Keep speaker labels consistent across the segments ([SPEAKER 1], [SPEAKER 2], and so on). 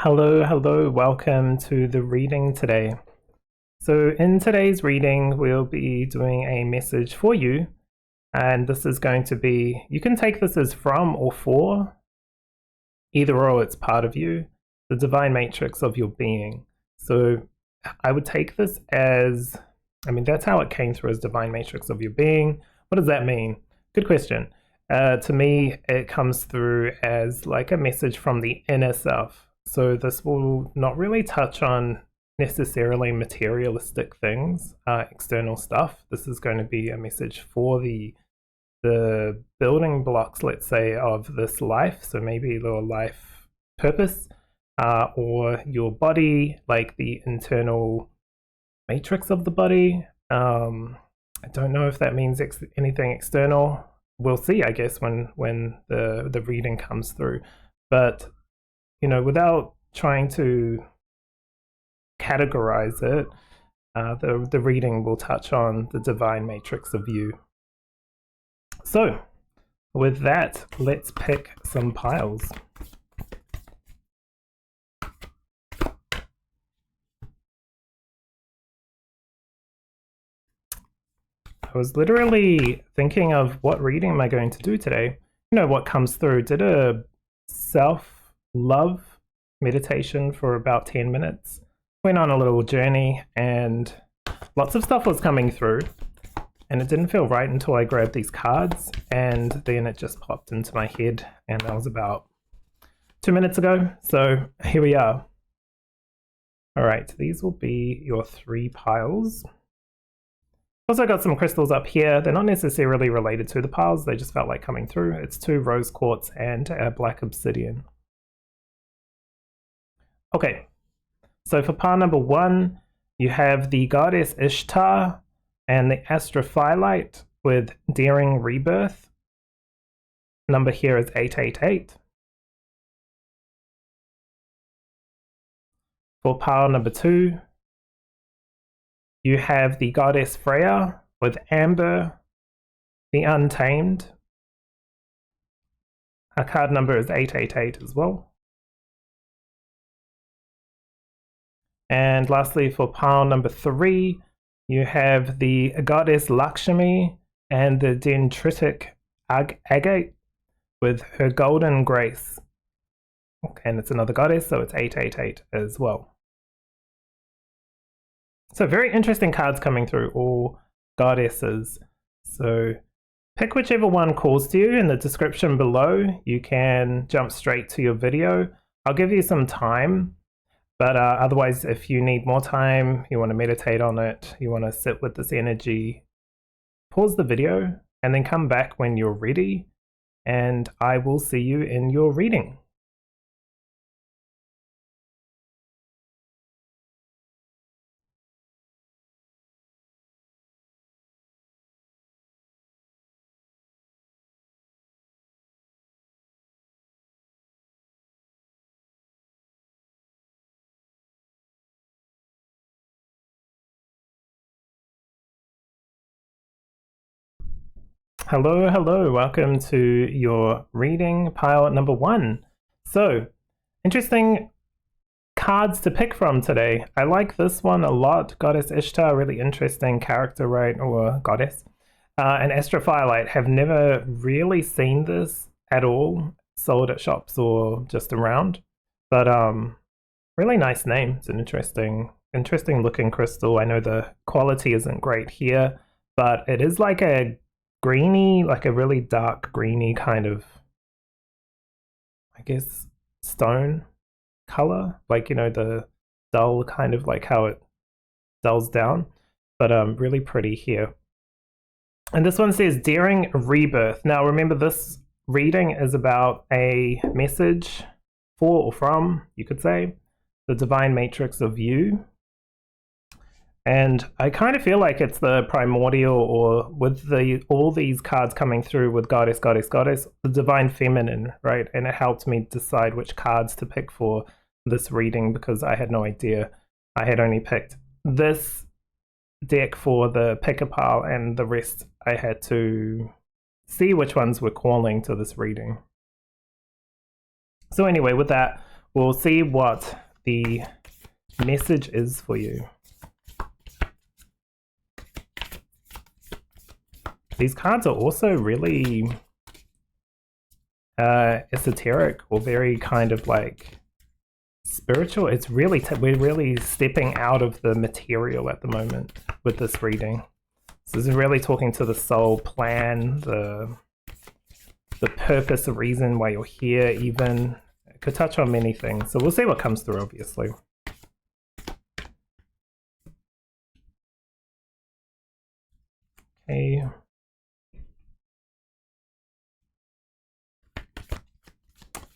[SPEAKER 1] Hello, welcome to the reading today. So in today's reading, we'll be doing a message for you, and this is going to be, you can take this as from or for, either or it's part of you, the divine matrix of your being. So I would take this as, that's how it came through, as divine matrix of your being. What does that mean? Good question. To me, it comes through as like a message from the inner self. So this will not really touch on necessarily materialistic things, external stuff. This is going to be a message for the building blocks, let's say, of this life. So maybe your life purpose, or your body, like the internal matrix of the body. I don't know if that means anything external. We'll see, I guess, when the reading comes through. But without trying to categorize it, the reading will touch on the divine matrix of you. So, with that, let's pick some piles. I was literally thinking of what reading am I going to do today. What comes through. Did a self-love meditation for about 10 minutes. Went on a little journey and lots of stuff was coming through. And it didn't feel right until I grabbed these cards, and then it just popped into my head, and that was about 2 minutes ago. So here we are. All right, these will be your 3 piles. Also got some crystals up here. They're not necessarily related to the piles, they just felt like coming through. It's 2 rose quartz and a black obsidian. Okay, so for pile number 1, you have the goddess Ishtar and the astrophyllite with daring rebirth. Number here is 888. For pile number 2, you have the goddess Freya with amber, the untamed. Her card number is 888 as well. And lastly, for pile number 3, you have the goddess Lakshmi and the dendritic agate with her golden grace. And it's another goddess, so it's 888 as well. So very interesting cards coming through, all goddesses. So pick whichever one calls to you. In the description below, you can jump straight to your video. I'll give you some time, but otherwise, if you need more time, you want to meditate on it, you want to sit with this energy, pause the video and then come back when you're ready, and I will see you in your reading. Hello, welcome to your reading, pile number 1. So, interesting cards to pick from today. I like this one a lot. Goddess Ishtar, really interesting character, right? Or goddess. And astrophyllite, have never really seen this at all, sold at shops or just around. But really nice name. It's an interesting looking crystal. I know the quality isn't great here, but it is like a greeny, like a really dark greeny kind of, I guess, stone color, like, the dull kind of, like how it dulls down, but really pretty here. And this one says daring rebirth. Now remember, this reading is about a message for or from, you could say, the divine matrix of you. And I kind of feel like it's the primordial, or with all these cards coming through with goddess, the divine feminine, right? And it helped me decide which cards to pick for this reading, because I had no idea. I had only picked this deck for the Pickacard, and the rest I had to see which ones were calling to this reading. So anyway, with that, we'll see what the message is for you. These cards are also really esoteric, or very kind of like spiritual. It's really we're really stepping out of the material at the moment with this reading. So this is really talking to the soul plan, the purpose, the reason why you're here. Even it could touch on many things. So we'll see what comes through, obviously. Okay.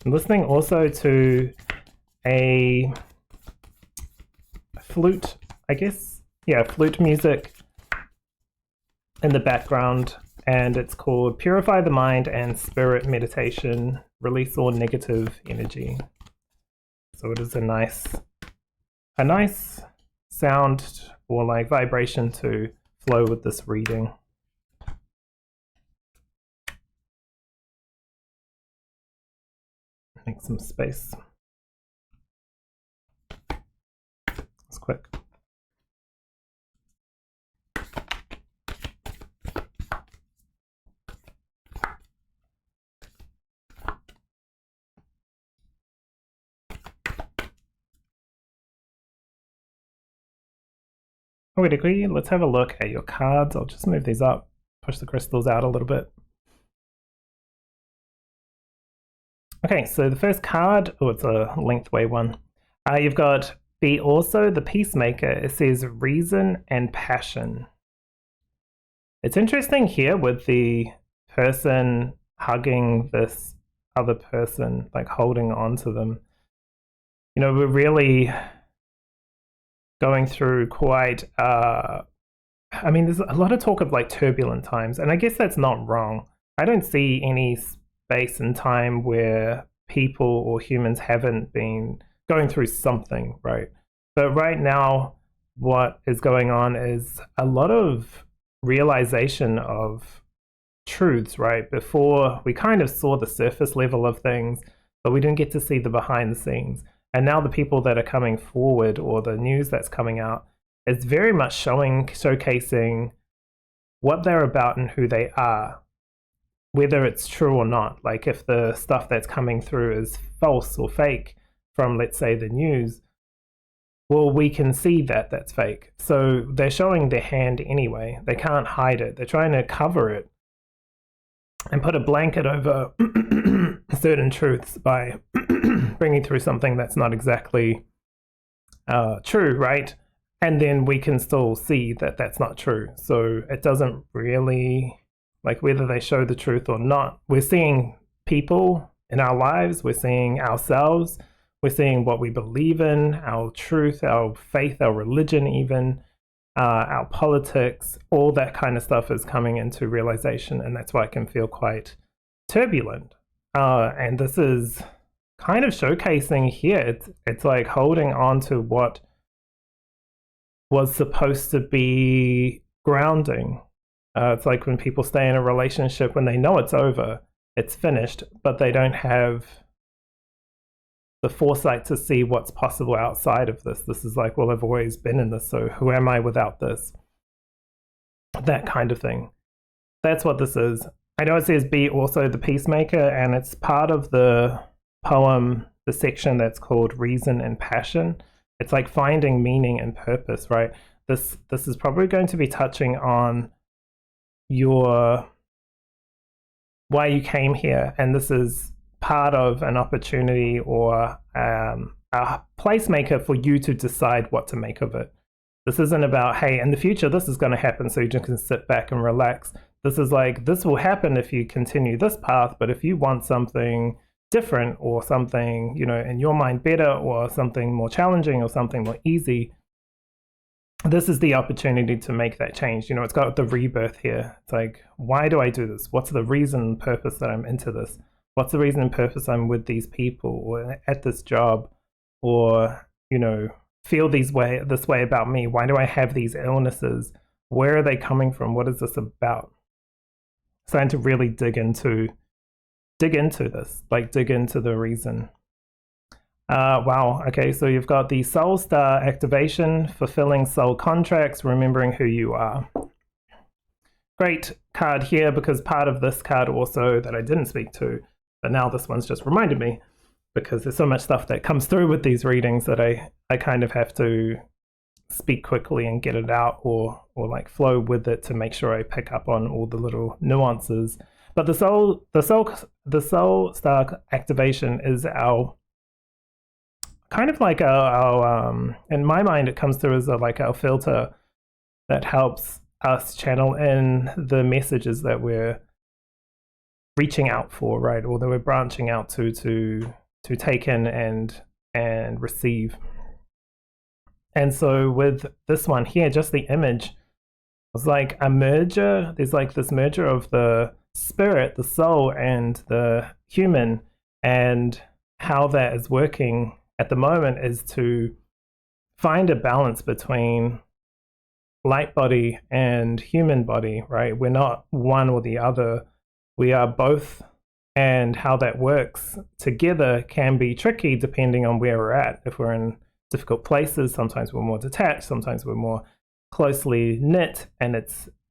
[SPEAKER 1] I'm listening also to a flute, I guess. Yeah, flute music in the background, and it's called Purify the Mind and Spirit Meditation, Release All Negative Energy. So it is a nice sound, or like vibration, to flow with this reading. Make some space. It's quick. Quickly, let's have a look at your cards. I'll just move these up, push the crystals out a little bit. Okay, so the first card, oh, it's a lengthway one. You've got Be Also the Peacemaker. It says reason and passion. It's interesting here with the person hugging this other person, like holding on to them. You know, we're really going through quite, I mean, there's a lot of talk of like turbulent times, and I guess that's not wrong. I don't see any space and time where people or humans haven't been going through something, right? But right now, what is going on is a lot of realization of truths, right? Before, we kind of saw the surface level of things, but we didn't get to see the behind the scenes. And now the people that are coming forward, or the news that's coming out, is very much showcasing what they're about and who they are, whether it's true or not. Like if the stuff that's coming through is false or fake from, let's say, the news, well, we can see that that's fake. So they're showing their hand anyway. They can't hide it. They're trying to cover it and put a blanket over certain truths by bringing through something that's not exactly true, right? And then we can still see that that's not true. So it doesn't really, like, whether they show the truth or not, we're seeing people in our lives, we're seeing ourselves, we're seeing what we believe in, our truth, our faith, our religion even, our politics, all that kind of stuff is coming into realization, and that's why it can feel quite turbulent. And this is kind of showcasing here, it's like holding on to what was supposed to be grounding. It's like when people stay in a relationship when they know it's over, it's finished, but they don't have the foresight to see what's possible outside of this. This is like, well, I've always been in this, so who am I without this? That kind of thing. That's what this is. I know it says Be Also the Peacemaker, and it's part of the poem, the section that's called Reason and Passion. It's like finding meaning and purpose, right? This is probably going to be touching on your why you came here, and this is part of an opportunity or a placemaker for you to decide what to make of it. This isn't about, hey, in the future this is going to happen, so you just can sit back and relax. This is like, this will happen if you continue this path, but if you want something different, or something, you know, in your mind better, or something more challenging, or something more easy, this is the opportunity to make that change. You know, it's got the rebirth here. It's like, why do I do this? What's the reason and purpose that I'm into this? What's the reason and purpose I'm with these people, or at this job, or, you know, feel this way about me? Why do I have these illnesses? Where are they coming from? What is this about? Starting to really dig into this, like dig into the reason. Wow. Okay, so you've got the soul star activation, fulfilling soul contracts, remembering who you are. Great card here, because part of this card also that I didn't speak to, but now this one's just reminded me, because there's so much stuff that comes through with these readings that I kind of have to speak quickly and get it out, or like flow with it to make sure I pick up on all the little nuances. But the soul star activation is our kind of like our in my mind, it comes through as like our filter that helps us channel in the messages that we're reaching out for, right? Or that we're branching out to take in and receive. And so with this one here, just the image was like a merger. There's like this merger of the spirit, the soul, and the human, and how that is working at the moment is to find a balance between light body and human body, right? We're not one or the other. We are both, and how that works together can be tricky depending on where we're at. If we're in difficult places, sometimes we're more detached, sometimes we're more closely knit, and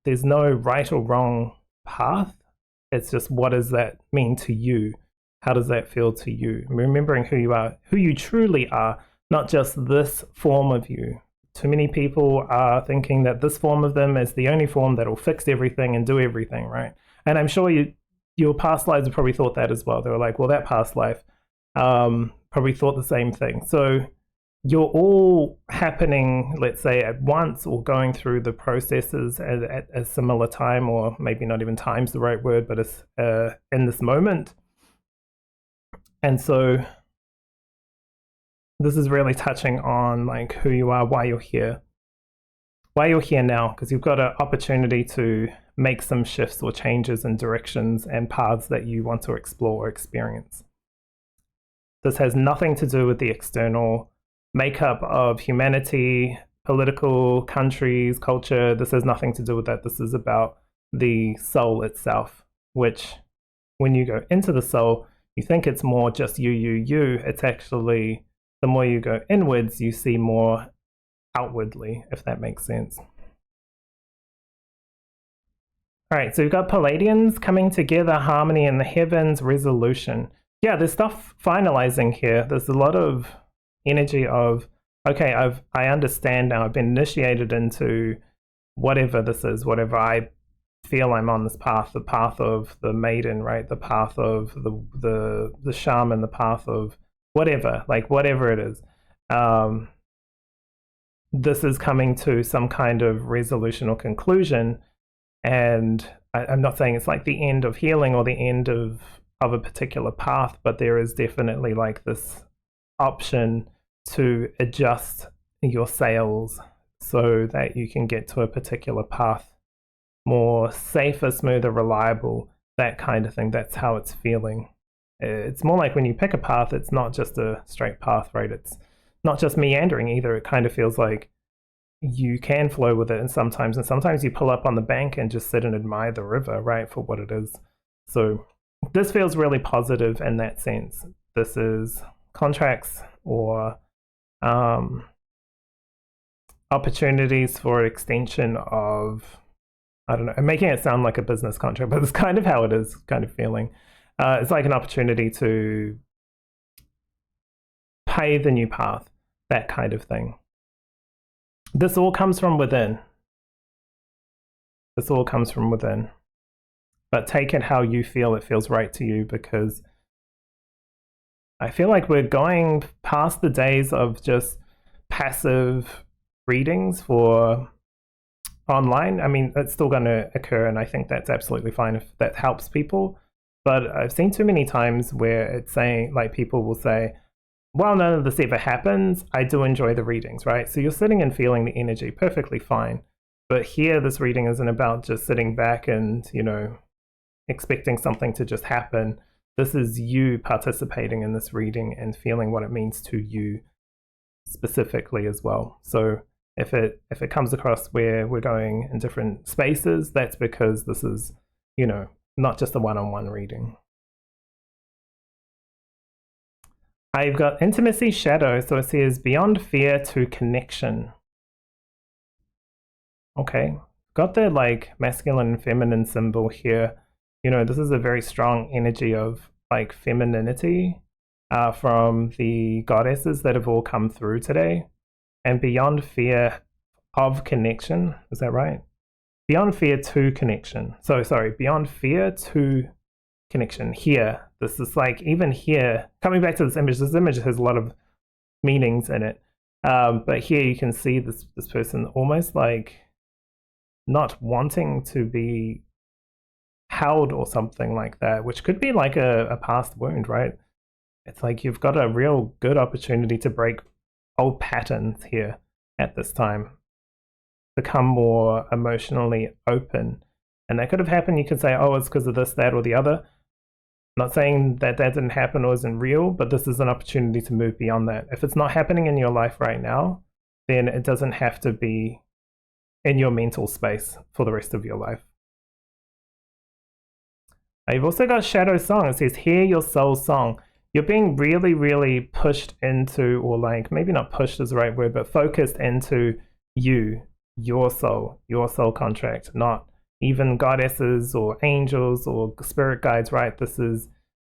[SPEAKER 1] there's no right or wrong path. It's just, what does that mean to you? How does that feel to you? Remembering who you are, who you truly are, not just this form of you. Too many people are thinking that this form of them is the only form that will fix everything and do everything, right? And I'm sure your past lives have probably thought that as well. They were like, well, that past life probably thought the same thing. So you're all happening, let's say, at once, or going through the processes at a similar time, or maybe not even time's the right word, but it's in this moment. And so this is really touching on like who you are, why you're here now, because you've got an opportunity to make some shifts or changes in directions and paths that you want to explore or experience. This has nothing to do with the external makeup of humanity, political, countries, culture. This has nothing to do with that. This is about the soul itself, which when you go into the soul, you think it's more just you. It's actually, the more you go inwards, you see more outwardly, if that makes sense. All right, so you've got Palladians coming together, harmony in the heavens, resolution. Yeah, there's stuff finalizing here. There's a lot of energy of, okay, I understand now. I've been initiated into whatever this is, whatever I feel I'm on this path, the path of the maiden, right? The path of the shaman, the path of whatever, like whatever it is. This is coming to some kind of resolution or conclusion. And I'm not saying it's like the end of healing or the end of a particular path, but there is definitely like this option to adjust your sails so that you can get to a particular path more safer, smoother, reliable, that kind of thing. That's how it's feeling. It's more like when you pick a path, it's not just a straight path, right? It's not just meandering either. It kind of feels like you can flow with it, and sometimes you pull up on the bank and just sit and admire the river, right, for what it is. So this feels really positive in that sense. This is contracts or opportunities for extension of, I don't know, I'm making it sound like a business contract, but it's kind of how it is kind of feeling. It's like an opportunity to pave the new path, that kind of thing. This all comes from within. This all comes from within. But take it how you feel it feels right to you, because I feel like we're going past the days of just passive readings for online. I mean, it's still going to occur, and I think that's absolutely fine if that helps people. But I've seen too many times where it's saying, like, people will say, well, none of this ever happens, I do enjoy the readings, right? So you're sitting and feeling the energy, perfectly fine. But here, this reading isn't about just sitting back and, you know, expecting something to just happen. This is you participating in this reading and feeling what it means to you specifically as well. So if it comes across where we're going in different spaces, that's because this is, you know, not just a one-on-one reading. I've got intimacy shadow, so it says beyond fear to connection. Okay, got the like masculine and feminine symbol here. You know, this is a very strong energy of like femininity from the goddesses that have all come through today. And beyond fear of connection, is that right? Beyond fear to connection. So sorry, beyond fear to connection. Here, this is like, even here, coming back to this image has a lot of meanings in it. But here you can see this person almost like not wanting to be held or something like that, which could be like a past wound, right? It's like you've got a real good opportunity to break old patterns here at this time, become more emotionally open. And that could have happened. You could say, oh, it's because of this, that, or the other. Not saying that that didn't happen or isn't real, but this is an opportunity to move beyond that. If it's not happening in your life right now, then it doesn't have to be in your mental space for the rest of your life. You've also got Shadow Song. It says, hear your soul song. You're being really, really pushed into, or like, maybe not pushed is the right word, but focused into you, your soul contract, not even goddesses or angels or spirit guides, right? This is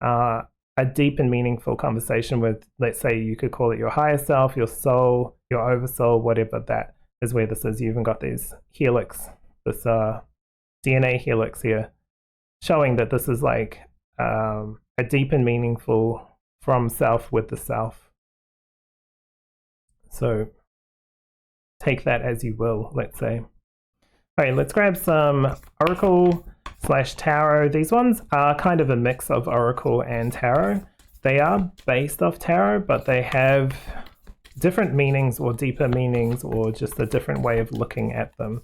[SPEAKER 1] a deep and meaningful conversation with, let's say you could call it your higher self, your soul, your oversoul, whatever that is where this is. You even got these helix, this DNA helix here, showing that this is like a deep and meaningful from self with the self. So take that as you will, let's say. All right, let's grab some Oracle / Tarot. These ones are kind of a mix of Oracle and Tarot. They are based off Tarot, but they have different meanings or deeper meanings or just a different way of looking at them.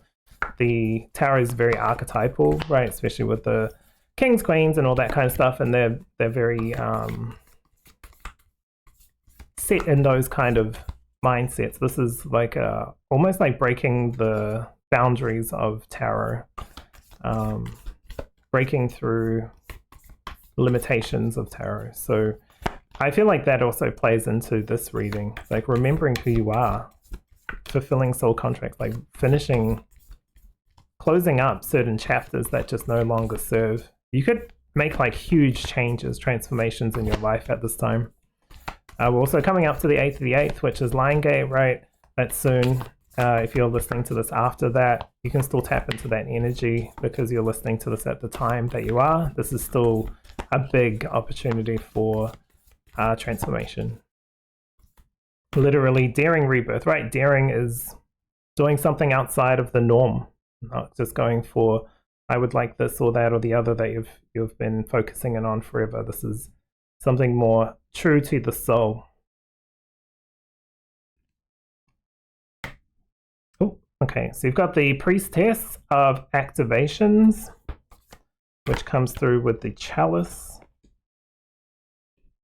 [SPEAKER 1] The Tarot is very archetypal, right? Especially with the kings, queens, and all that kind of stuff, and they're very set in those kind of mindsets. This is like almost like breaking the boundaries of tarot, breaking through limitations of tarot. So I feel like that also plays into this reading, like remembering who you are, fulfilling soul contracts, like finishing, closing up certain chapters that just no longer serve. You could make like huge changes, transformations in your life at this time. We're also coming up to the 8th of the 8th, which is Lion Gate, right? That's soon. If you're listening to this after that, you can still tap into that energy because you're listening to this at the time that you are. This is still a big opportunity for transformation. Literally daring rebirth, right? Daring is doing something outside of the norm, not just going for, I would like this or that or the other that you've been focusing in on forever. This is something more true to the soul. Oh, okay, so you've got the Priestess of Activations, which comes through with the Chalice.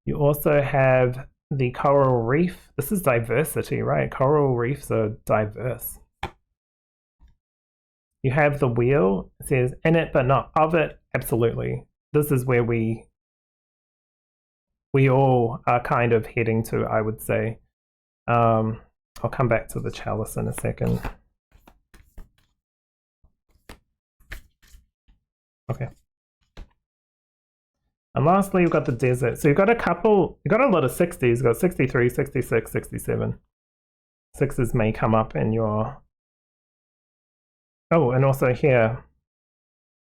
[SPEAKER 1] You also have the Coral Reef. This is diversity, right? Coral reefs are diverse. You have the Wheel. It says in it but not of it. Absolutely. This is where we all are kind of heading to, I would say. I'll come back to the Chalice in a second. Okay. And lastly, you've got the Desert. So you've got a lot of 60s. You've got 63, 66, 67. Sixes may come up in your... Oh, and also here,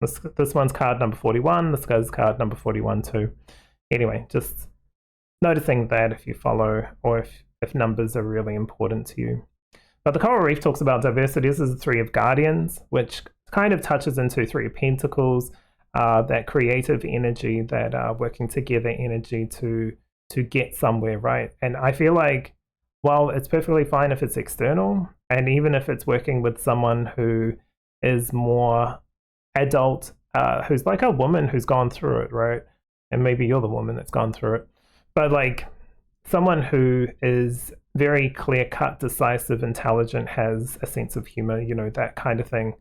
[SPEAKER 1] this one's card number 41. This guy's card number 41 too. Anyway, just noticing that if you follow or if numbers are really important to you. But the Coral Reef talks about diversity. This is the Three of Guardians, which kind of touches into Three of Pentacles, that creative energy, that working together energy to get somewhere, right? And I feel like, while it's perfectly fine if it's external, and even if it's working with someone who is more adult, who's like a woman who's gone through it, right? And maybe you're the woman that's gone through it. But like someone who is very clear-cut, decisive, intelligent, has a sense of humor, you know, that kind of thing,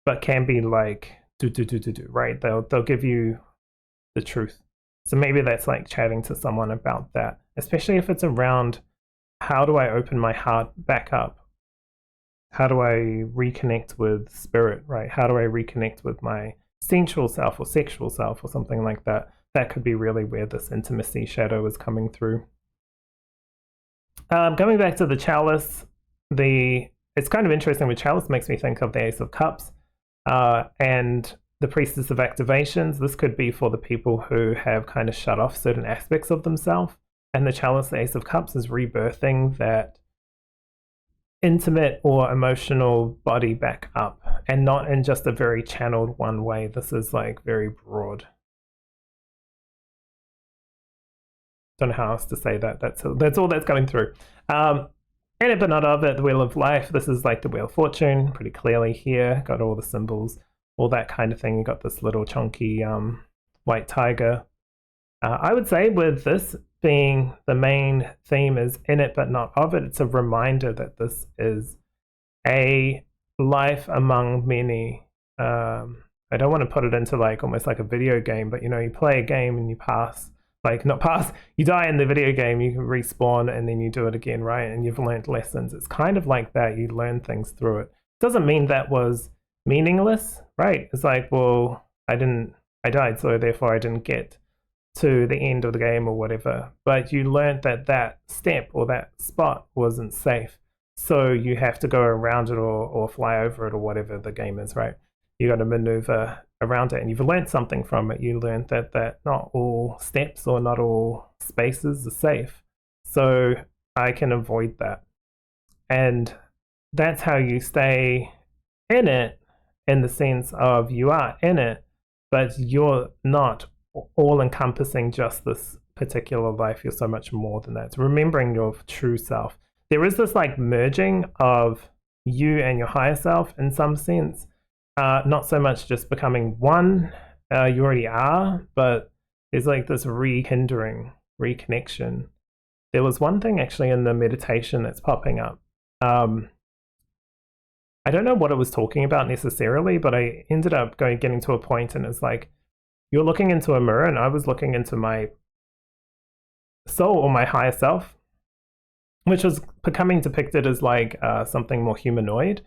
[SPEAKER 1] but can be like, right? They'll give you the truth. So maybe that's like chatting to someone about that. especially if it's around how do I open my heart back up? How do I reconnect with spirit, right? How do I reconnect with my sensual self or sexual self or something like that? That could be really where this intimacy shadow is coming through. Going back to the chalice, it's kind of interesting with chalice, makes me think of the Ace of Cups and the Priestess of Activations. This could be for the people who have kind of shut off certain aspects of themselves. And the chalice, the Ace of Cups, is rebirthing that intimate or emotional body back up, and not in just a very channeled one way. This is like very broad. Don't know how else to say that. That's all that's coming through. In it but not of it, the Wheel of Life. This is like the Wheel of Fortune, pretty clearly here. Got all the symbols, all that kind of thing. You got this little chunky white tiger. I would say with this being the main theme is in it but not of it, it's a reminder that this is a life among many. I don't want to put it into like almost like a video game, but you know, you play a game and you pass. Like, not pass, you die in the video game, you can respawn and then you do it again, right? And you've learned lessons. It's kind of like that. You learn things through it. Doesn't mean that was meaningless, right? It's like, well, I died, so therefore I didn't get to the end of the game or whatever. But you learned that that step or that spot wasn't safe. So you have to go around it or fly over it or whatever the game is, right? You got to maneuver around it, and you've learned something from it. You learned that not all steps or not all spaces are safe. So I can avoid that. And that's how you stay in it, in the sense of you are in it, but you're not all encompassing just this particular life. You're so much more than that. It's remembering your true self. There is this like merging of you and your higher self in some sense. Not so much just becoming one, you already are, but there's like this rekindling, reconnection. There was one thing actually in the meditation that's popping up. I don't know what it was talking about necessarily, but I ended up getting to a point and it's like, you're looking into a mirror and I was looking into my soul or my higher self, which was becoming depicted as like something more humanoid.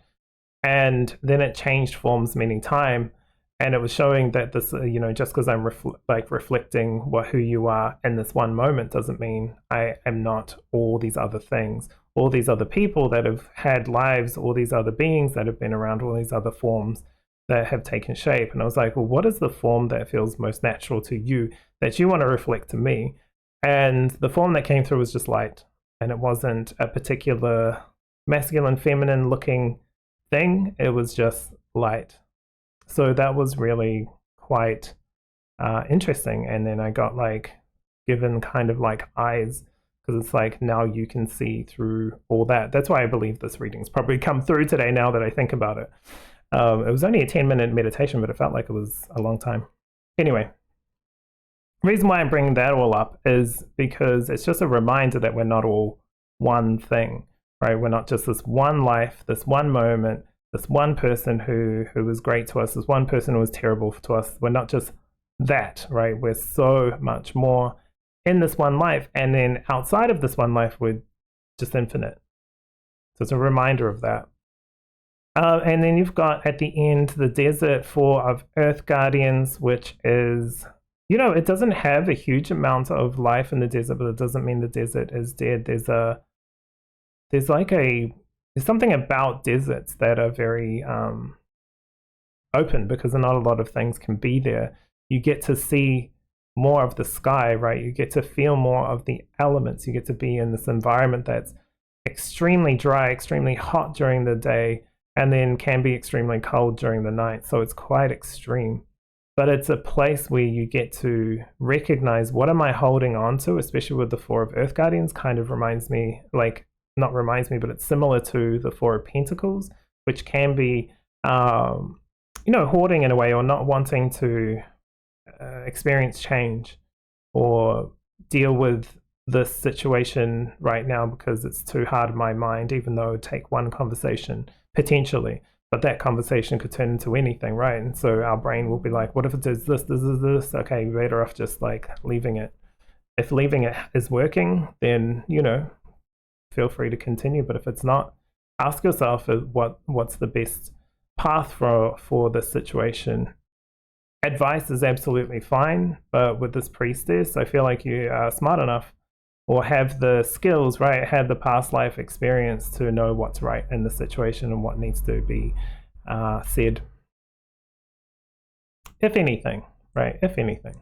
[SPEAKER 1] And then it changed forms many times, and it was showing that this, you know, just because I'm reflecting who you are in this one moment doesn't mean I am not all these other things, all these other people that have had lives, all these other beings that have been around, all these other forms that have taken shape. And I was like, well, what is the form that feels most natural to you that you want to reflect to me? And the form that came through was just light, and it wasn't a particular masculine, feminine looking thing. It was just light. So that was really quite interesting. And then I got like given kind of like eyes, because it's like now you can see through all that. That's why I believe this reading's probably come through today now that I think about it. It was only a 10-minute meditation, but it felt like it was a long time. Anyway, the reason why I'm bringing that all up is because it's just a reminder that we're not all one thing. Right? We're not just this one life, this one moment, this one person who was great to us, this one person who was terrible to us. We're not just that, right? We're so much more in this one life. And then outside of this one life, we're just infinite. So it's a reminder of that. And then you've got at the end the Desert 4 of Earth Guardians, which is, you know, it doesn't have a huge amount of life in the desert, but it doesn't mean the desert is dead. There's something about deserts that are very open, because not a lot of things can be there. You get to see more of the sky, right? You get to feel more of the elements. You get to be in this environment that's extremely dry, extremely hot during the day, and then can be extremely cold during the night. So it's quite extreme. But it's a place where you get to recognize, what am I holding on to, especially with the 4 of Earth Guardians. Kind of reminds me, like, not reminds me, but it's similar to the 4 of Pentacles, which can be, you know, hoarding in a way, or not wanting to experience change or deal with this situation right now because it's too hard in my mind, even though it would take one conversation potentially. But that conversation could turn into anything, right? And so our brain will be like, what if it does this, this, this, this? Okay, we're better off just like leaving it. if leaving it is working, then, feel free to continue. But if it's not, ask yourself what's the best path for this situation. Advice is absolutely fine, but with this priestess, I feel like you are smart enough or have the skills, right? Have the past life experience to know what's right in the situation and what needs to be said. If anything, right? If anything.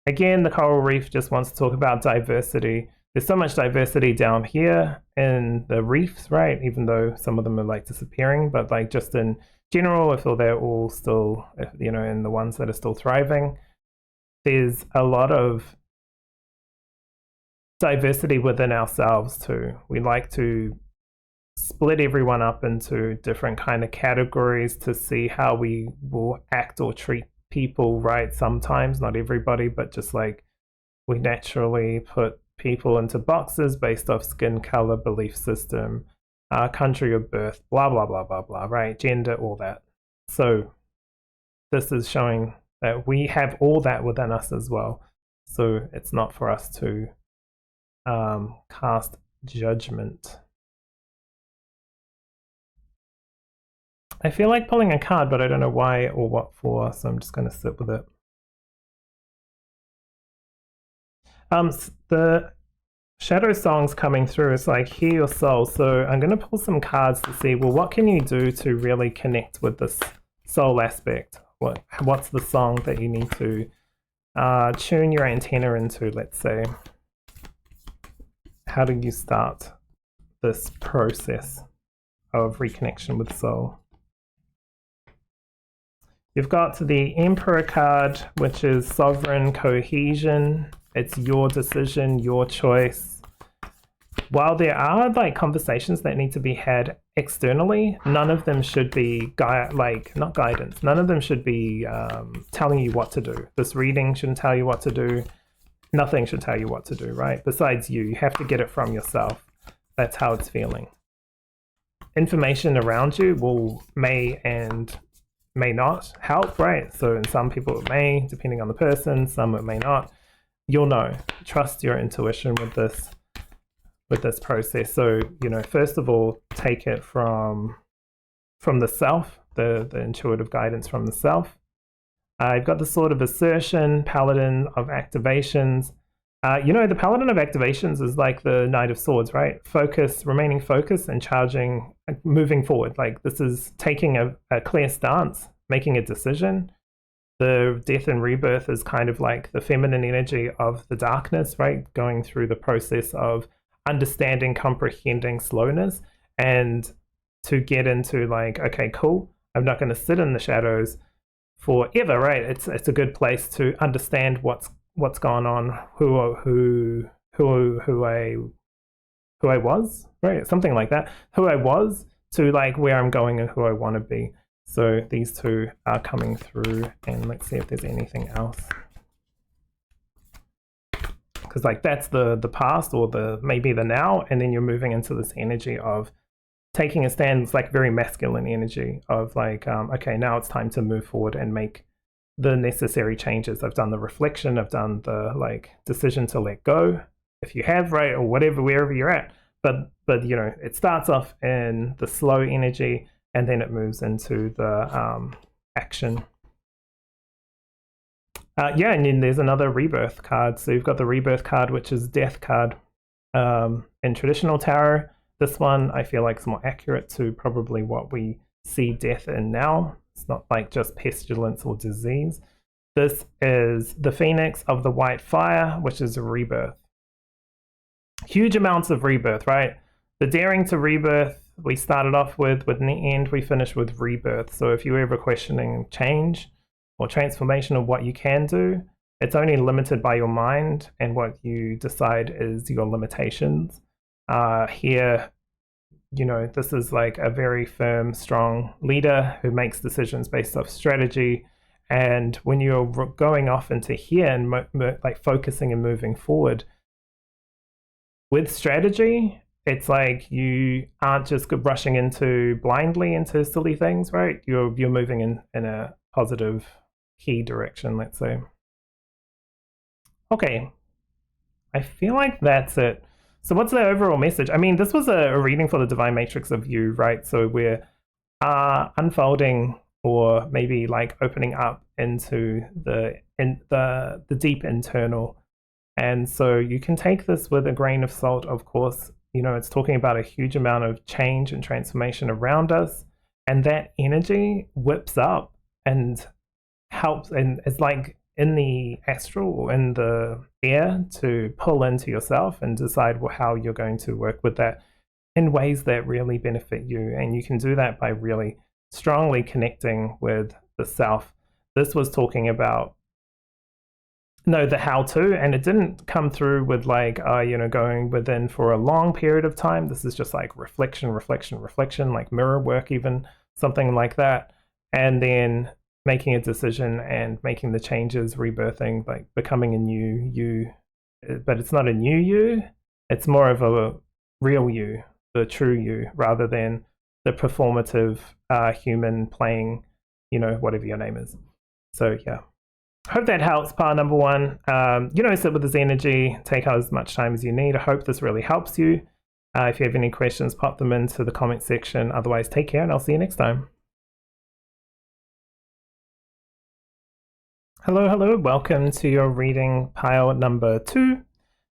[SPEAKER 1] Again, the coral reef just wants to talk about diversity. There's so much diversity down here in the reefs, right? Even though some of them are like disappearing, but like just in general, I feel they're all still, in the ones that are still thriving. There's a lot of diversity within ourselves too. We like to split everyone up into different kind of categories to see how we will act or treat people, right? Sometimes, not everybody, but just like we naturally put people into boxes based off skin color, belief system, country of birth, blah, blah, blah, blah, blah, right? Gender, all that. So this is showing that we have all that within us as well. So it's not for us to cast judgment. I feel like pulling a card, but I don't know why or what for, so I'm just going to sit with it. The shadow song's coming through. It's like, hear your soul. So I'm going to pull some cards to see, well, what can you do to really connect with this soul aspect? What's the song that you need to tune your antenna into, let's say? How do you start this process of reconnection with soul? You've got the Emperor card, which is sovereign cohesion. It's your decision, your choice. While there are like conversations that need to be had externally, none of them should be not guidance. None of them should be telling you what to do. This reading shouldn't tell you what to do. Nothing should tell you what to do, right? Besides you have to get it from yourself. That's how it's feeling. Information around you may and may not help, right? So in some people it may, depending on the person, some it may not. You'll know. Trust your intuition with this process. So, first of all, take it from the self, the intuitive guidance from the self. You've got the Sword of Assertion, Paladin of Activations. The Paladin of Activations is like the Knight of Swords, right? Remaining focused and charging, moving forward. Like this is taking a clear stance, making a decision. The death and rebirth is kind of like the feminine energy of the darkness, right? Going through the process of understanding, comprehending slowness, and to get into like, okay, cool, I'm not going to sit in the shadows forever, right? It's a good place to understand what's gone on, who I was, right? Something like that. Who I was to like where I'm going and who I want to be. So these two are coming through, and let's see if there's anything else. Because like that's the past or maybe the now, and then you're moving into this energy of taking a stand. It's like very masculine energy of like, okay, now it's time to move forward and make the necessary changes. I've done the reflection, I've done the like decision to let go, if you have, right, or whatever, wherever you're at. But it starts off in the slow energy, and then it moves into the action. And then there's another rebirth card. So you've got the rebirth card, which is death card. In traditional tarot, this one I feel like is more accurate to probably what we see death in now. It's not like just pestilence or disease. This is the Phoenix of the White Fire, which is a rebirth. Huge amounts of rebirth, right? The daring to rebirth we started off with in the end we finished with rebirth. So if you're ever questioning change or transformation of what you can do, it's only limited by your mind and what you decide is your limitations. Here, this is like a very firm, strong leader who makes decisions based off strategy. And when you're going off into here and like focusing and moving forward with strategy, it's like you aren't just rushing blindly into silly things, right? You're moving in a positive key direction, let's say. Okay, I feel like that's it. So what's the overall message? I mean, this was a reading for the Divine Matrix of You, right? So we're unfolding, or maybe like opening up into the deep internal. And so you can take this with a grain of salt, of course. You know, it's talking about a huge amount of change and transformation around us, and that energy whips up and helps, and it's like in the astral or in the air, to pull into yourself and decide how you're going to work with that in ways that really benefit you. And you can do that by really strongly connecting with the self. This was talking about the how-to, and it didn't come through with like going within for a long period of time. This is just like reflection, like mirror work, even something like that, and then making a decision and making the changes, rebirthing, like becoming a new you. But it's not a new you, it's more of a real you, the true you, rather than the performative human playing, whatever your name is. So yeah, hope that helps. Part number one, sit with this energy, take out as much time as you need. I hope this really helps you. If you have any questions, pop them into the comment section. Otherwise, take care, and I'll see you next time. Hello, welcome to your reading pile number 2.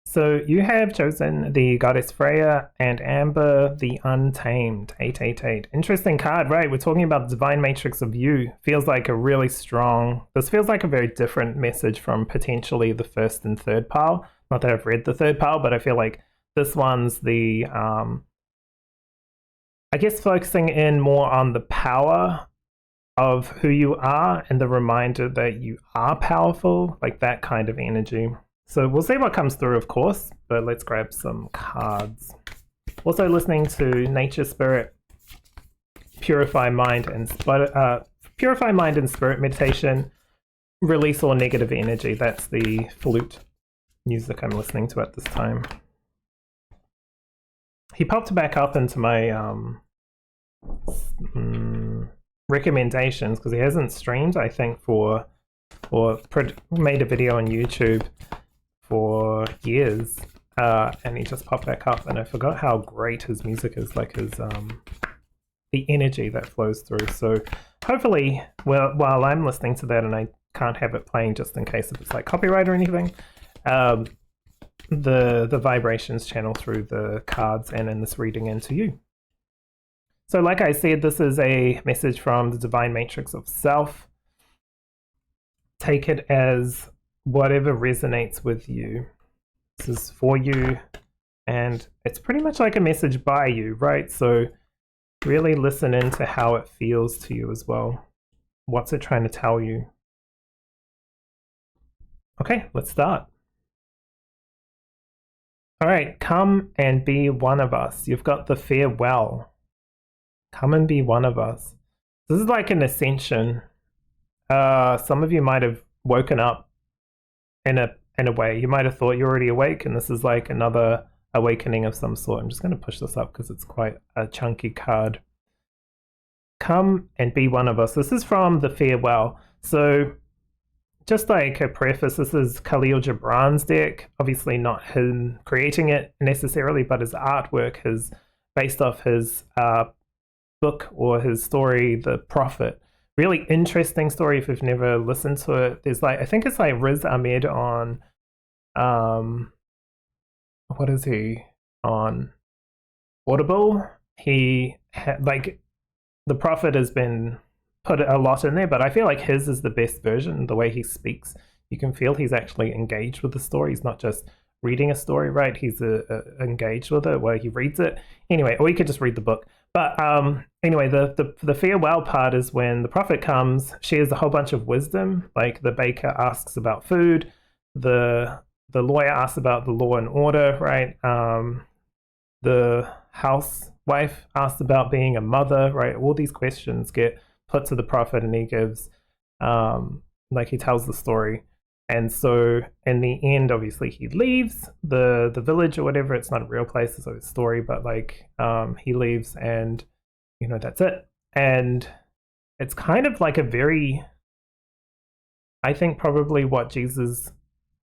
[SPEAKER 1] So you have chosen the Goddess Freya and Amber, the Untamed, 888. Interesting card, right? We're talking about the Divine Matrix of You. Feels like a really strong, this feels like a very different message from potentially the first and third pile. Not that I've read the third pile, but I feel like this one's the, I guess focusing in more on the power of who you are and the reminder that you are powerful, like that kind of energy. So we'll see what comes through, of course, but let's grab some cards. Also listening to Nature Spirit, Purify Mind and Spirit meditation, release all negative energy. That's the flute music I'm listening to at this time. He popped back up into my recommendations because he hasn't streamed, I think, or made a video on YouTube for years, and he just popped back up, and I forgot how great his music is, like his the energy that flows through. So hopefully, while I'm listening to that, and I can't have it playing just in case if it's like copyright or anything, the vibrations channel through the cards and in this reading into you. So like I said, this is a message from the Divine Matrix of Self. Take it as whatever resonates with you. This is for you, and it's pretty much like a message by you, right? So really listen into how it feels to you as well. What's it trying to tell you? Okay, let's start. All right, come and be one of us. You've got the farewell. Come and be one of us. This is like an ascension. Some of you might have woken up in a way. You might have thought you're already awake, and this is like another awakening of some sort. I'm just going to push this up because it's quite a chunky card. Come and be one of us. This is from the farewell. So just like a preface, this is Khalil Gibran's deck. Obviously not him creating it necessarily, but his artwork is based off his book or his story, The Prophet. Really interesting story if you've never listened to it. There's like, I think it's like Riz Ahmed on, what is he on? Audible. He like, The Prophet has been put a lot in there, but I feel like his is the best version. The way he speaks, you can feel he's actually engaged with the story. He's not just reading a story, right? He's engaged with it where he reads it. Anyway, or you could just read the book. But anyway, the farewell part is when the prophet comes, shares a whole bunch of wisdom. Like the baker asks about food, the lawyer asks about the law and order, right? The housewife asks about being a mother, right? All these questions get put to the prophet, and he gives, like he tells the story. And so in the end, obviously he leaves the village or whatever. It's not a real place, it's a story, but like he leaves, and you know, that's it. And it's kind of like a very, I think probably what Jesus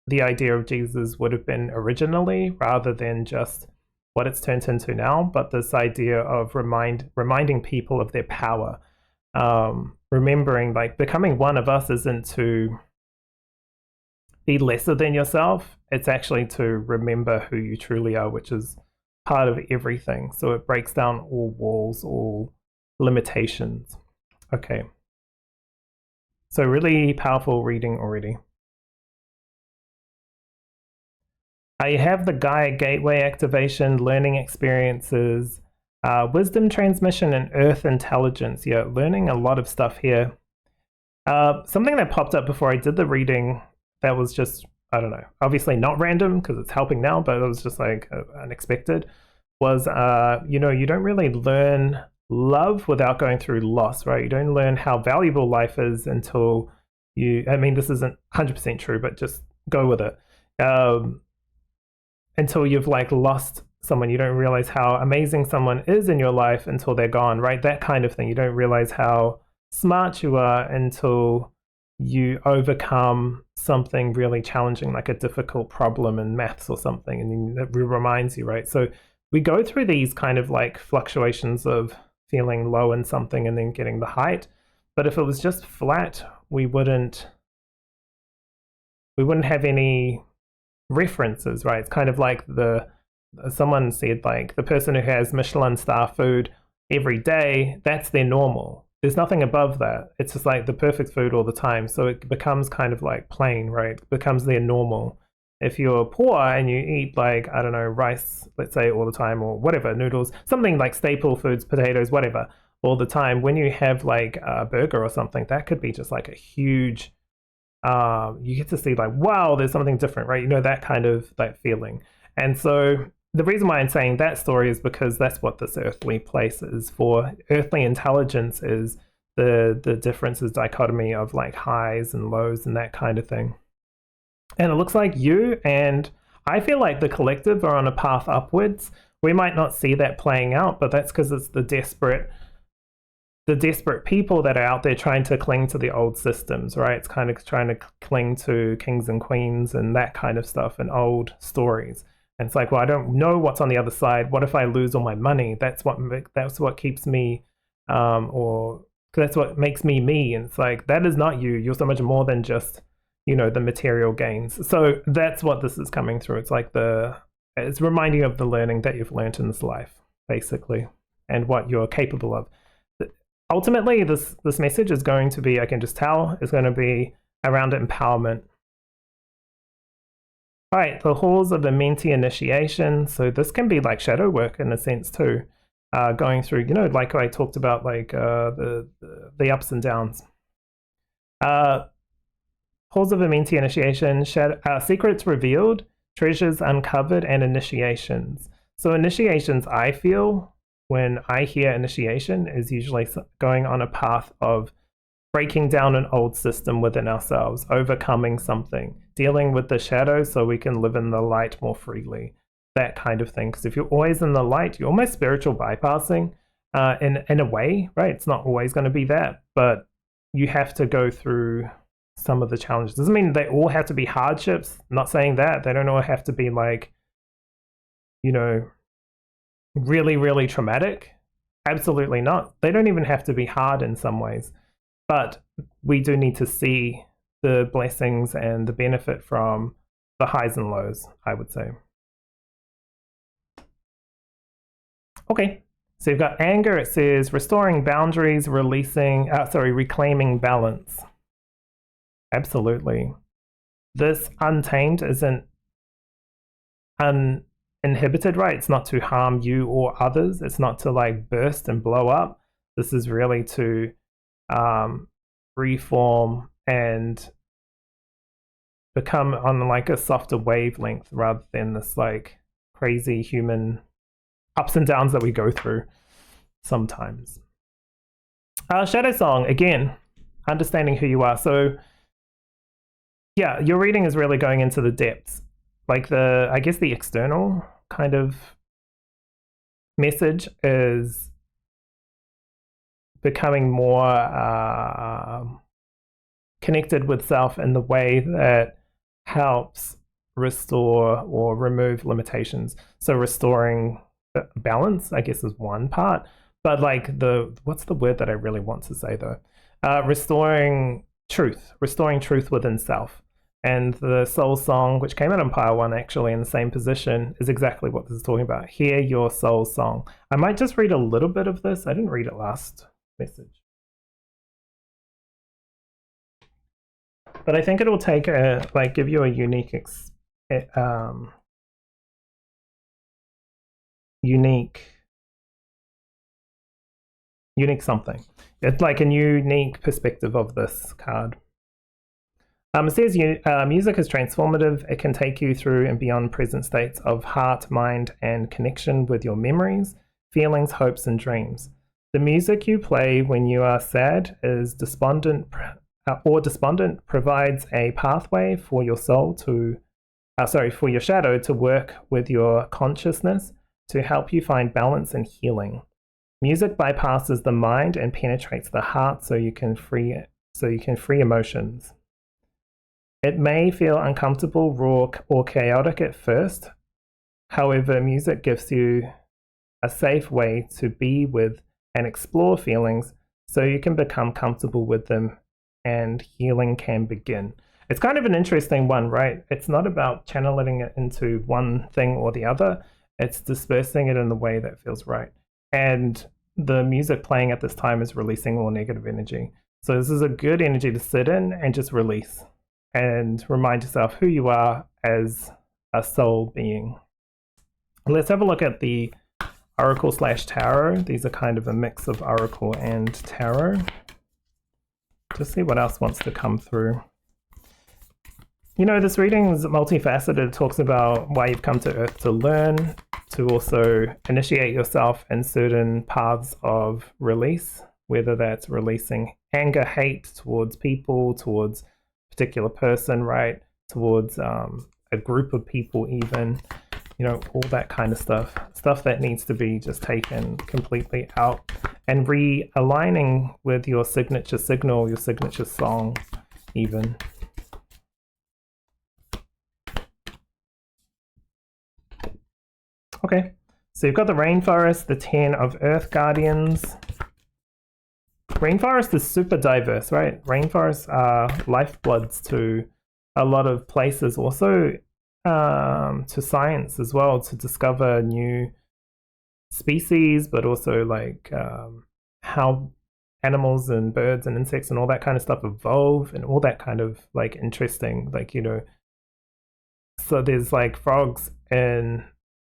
[SPEAKER 1] the idea of Jesus would have been originally, rather than just what it's turned into now, but this idea of reminding people of their power. Remembering, like, becoming one of us isn't to be lesser than yourself. It's actually to remember who you truly are, which is part of everything. So it breaks down all walls, all limitations. Okay. So really powerful reading already. You have the Gaia Gateway activation, learning experiences, wisdom transmission, and earth intelligence. Yeah, learning a lot of stuff here. Something that popped up before I did the reading that was just, I don't know, obviously not random because it's helping now, but it was just like unexpected, was, you know, you don't really learn love without going through loss, right? You don't learn how valuable life is until you, I mean, this isn't 100% true, but just go with it. Until you've like lost someone, you don't realize how amazing someone is in your life until they're gone, right? That kind of thing. You don't realize how smart you are until you overcome something really challenging, like a difficult problem in maths or something, and it reminds you, right? So we go through these kind of like fluctuations of feeling low in something and then getting the height. But if it was just flat, we wouldn't have any references, right? It's kind of like someone said, like, the person who has Michelin star food every day, that's their normal. There's nothing above that. It's just like the perfect food all the time. So it becomes kind of like plain, right? It becomes their normal. If you're poor and you eat, like, I don't know, rice, let's say, all the time, or whatever, noodles, something like staple foods, potatoes, whatever, all the time, when you have like a burger or something, that could be just like a huge, you get to see like, wow, there's something different, right? You know, that kind of that feeling. And so the reason why I'm saying that story is because that's what this earthly place is for. Earthly intelligence is the differences, dichotomy of like highs and lows and that kind of thing. And it looks like you and I feel like the collective are on a path upwards. We might not see that playing out, but that's because it's the desperate people that are out there trying to cling to the old systems, right? It's kind of trying to cling to kings and queens and that kind of stuff and old stories. And it's like, well, I don't know what's on the other side. What if I lose all my money? That's what keeps me, or that's what makes me me. And it's like, that is not you. You're so much more than just, you know, the material gains. So that's what this is coming through. It's like it's reminding you of the learning that you've learned in this life, basically, and what you're capable of. Ultimately, this message is going to be, I can just tell, is going to be around empowerment. All right, the halls of the mentee initiation. So this can be like shadow work in a sense too, going through, you know, like I talked about, like the ups and downs. Halls of the mentee initiation, secrets revealed, treasures uncovered, and initiations. So initiations, I feel, when I hear initiation, is usually going on a path of breaking down an old system within ourselves, overcoming something, dealing with the shadows so we can live in the light more freely, that kind of thing. Because if you're always in the light, you're almost spiritual bypassing in a way, right? It's not always going to be that, but you have to go through some of the challenges. Doesn't mean they all have to be hardships. I'm not saying that. They don't all have to be like, you know, really, really traumatic. Absolutely not. They don't even have to be hard in some ways. But we do need to see the blessings and the benefit from the highs and lows, I would say. Okay, so you've got anger. It says restoring boundaries, reclaiming balance. Absolutely. This untamed isn't uninhibited, right? It's not to harm you or others. It's not to like burst and blow up. This is really to reform and become on like a softer wavelength rather than this like crazy human ups and downs that we go through sometimes. Shadow Song, again, understanding who you are. So yeah, your reading is really going into the depths. Like I guess the external kind of message is becoming more connected with self in the way that helps restore or remove limitations. So restoring balance, I guess, is one part. But like what's the word that I really want to say though? Restoring truth within self. And the soul song, which came out in pile 1 actually in the same position, is exactly what this is talking about. Hear your soul song. I might just read a little bit of this. I didn't read it last message. But I think it'll take give you a unique something. It's like a unique perspective of this card. It says music is transformative. It can take you through and beyond present states of heart, mind, and connection with your memories, feelings, hopes, and dreams. The music you play when you are sad is despondent provides a pathway for your soul for your shadow to work with your consciousness to help you find balance and healing. Music bypasses the mind and penetrates the heart so you can free emotions. It may feel uncomfortable, raw, or chaotic at first. However, music gives you a safe way to be with and explore feelings so you can become comfortable with them and healing can begin. It's kind of an interesting one, right? It's not about channeling it into one thing or the other. It's dispersing it in the way that feels right. And the music playing at this time is releasing all negative energy. So this is a good energy to sit in and just release and remind yourself who you are as a soul being. Let's have a look at the Oracle / Tarot. These are kind of a mix of Oracle and Tarot. Just see what else wants to come through. You know, this reading is multifaceted. It talks about why you've come to Earth to learn, to also initiate yourself in certain paths of release, whether that's releasing anger, hate towards people, towards a particular person, right? Towards a group of people even, you know, all that kind of stuff that needs to be just taken completely out and realigning with your signature signal, your signature song even. Okay, so you've got the rainforest, the 10 of Earth Guardians. Rainforest is super diverse, right? Rainforests are lifebloods to a lot of places, also to science as well, to discover new species, but also like how animals and birds and insects and all that kind of stuff evolve and all that kind of like interesting, like, you know, so there's like frogs in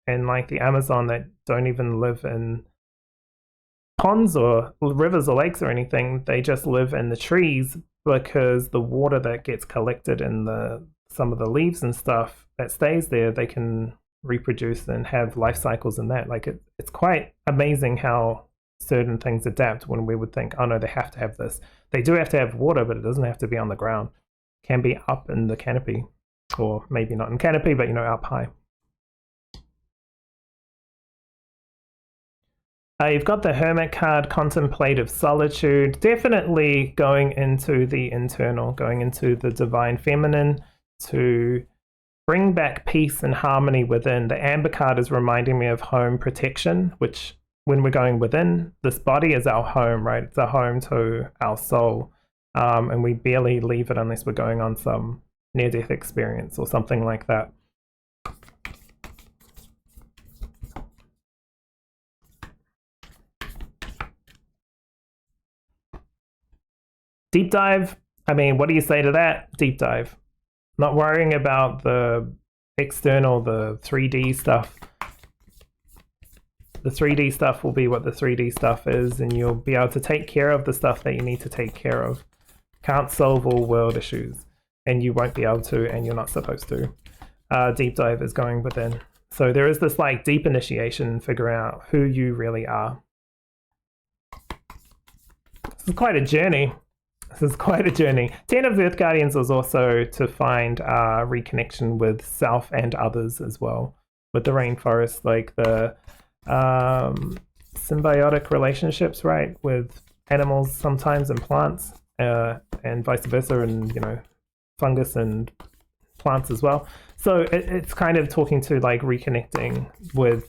[SPEAKER 1] like the Amazon that don't even live in ponds or rivers or lakes or anything. They just live in the trees because the water that gets collected in some of the leaves and stuff that stays there, they can reproduce and have life cycles in that. Like it's quite amazing how certain things adapt when we would think, oh no, they have to have this. They do have to have water, but it doesn't have to be on the ground. It can be up in the canopy, or maybe not in canopy, but you know, up high. You've got the Hermit card, contemplative solitude, definitely going into the internal, going into the divine feminine to bring back peace and harmony within. The Amber card is reminding me of home protection, which when we're going within, this body is our home, right? It's a home to our soul, and we barely leave it unless we're going on some near-death experience or something like that. Deep dive, I mean, what do you say to that? Deep dive. Not worrying about the external, the 3D stuff. The 3D stuff will be what the 3D stuff is, and you'll be able to take care of the stuff that you need to take care of. Can't solve all world issues, and you won't be able to, and you're not supposed to. Deep dive is going within. So there is this like deep initiation, figuring out who you really are. This is quite a journey. This is quite a journey. 10 of Earth Guardians was also to find reconnection with self and others as well. With the rainforest, like the symbiotic relationships, right? With animals sometimes and plants, and vice versa, and you know, fungus and plants as well. So it's kind of talking to like reconnecting with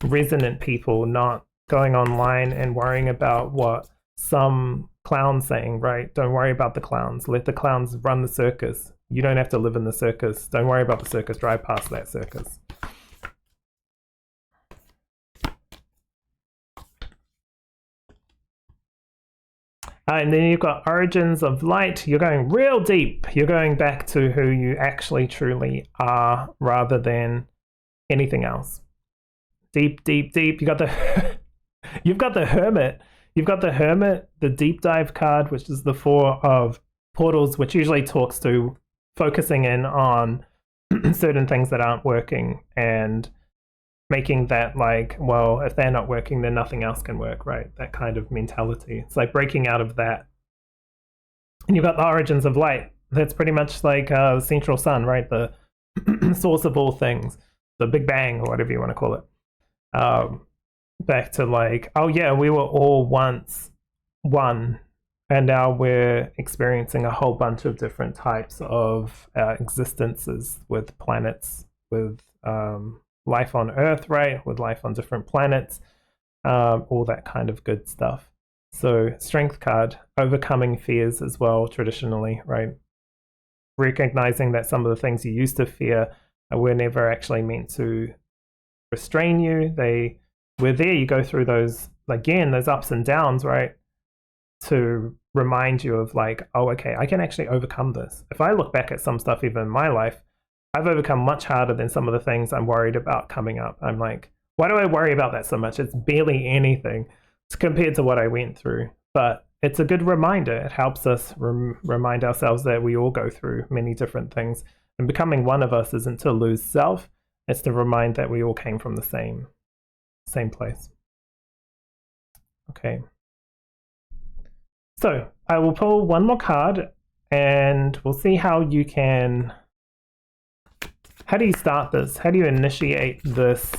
[SPEAKER 1] resonant people, not going online and worrying about what some clown's saying, right? Don't worry about the clowns. Let the clowns run the circus. You don't have to live in the circus. Don't worry about the circus. Drive past that circus. And then you've got origins of light. You're going real deep. You're going back to who you actually truly are rather than anything else. Deep, deep, deep. You got the you've got the hermit. You've got the hermit, the deep dive card, which is the 4 of portals, which usually talks to focusing in on certain things that aren't working and making that like, well, if they're not working, then nothing else can work, right? That kind of mentality. It's like breaking out of that. And you've got the origins of light. That's pretty much like the central sun, right? The source of all things, the Big Bang, or whatever you want to call it. Back to like, oh yeah, we were all once one, and now we're experiencing a whole bunch of different types of existences with planets, with life on Earth, right? With life on different planets, all that kind of good stuff. So strength card, overcoming fears as well, traditionally, right? Recognizing that some of the things you used to fear were never actually meant to restrain you. They were there. You go through those, again, those ups and downs, right? To remind you of like, oh, okay, I can actually overcome this. If I look back at some stuff even in my life, I've overcome much harder than some of the things I'm worried about coming up. I'm like, why do I worry about that so much? It's barely anything compared to what I went through. But it's a good reminder. It helps us remind ourselves that we all go through many different things. And becoming one of us isn't to lose self. It's to remind that we all came from the same place. Okay. So I will pull one more card and we'll see how you can... How do you start this? How do you initiate this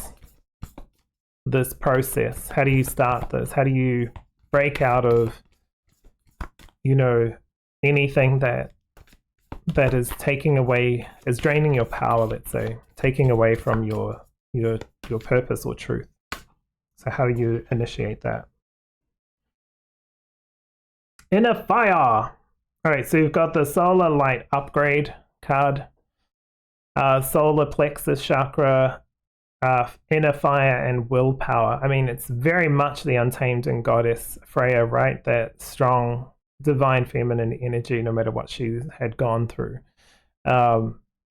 [SPEAKER 1] process? How do you start this? How do you break out of, you know, anything that is taking away, is draining your power, let's say, taking away from your purpose or truth? So how do you initiate that? Inner fire. All right, so you've got the solar light upgrade card. Solar plexus chakra, inner fire, and willpower. I mean, it's very much the untamed and goddess Freya, right? That strong, divine feminine energy, no matter what she had gone through.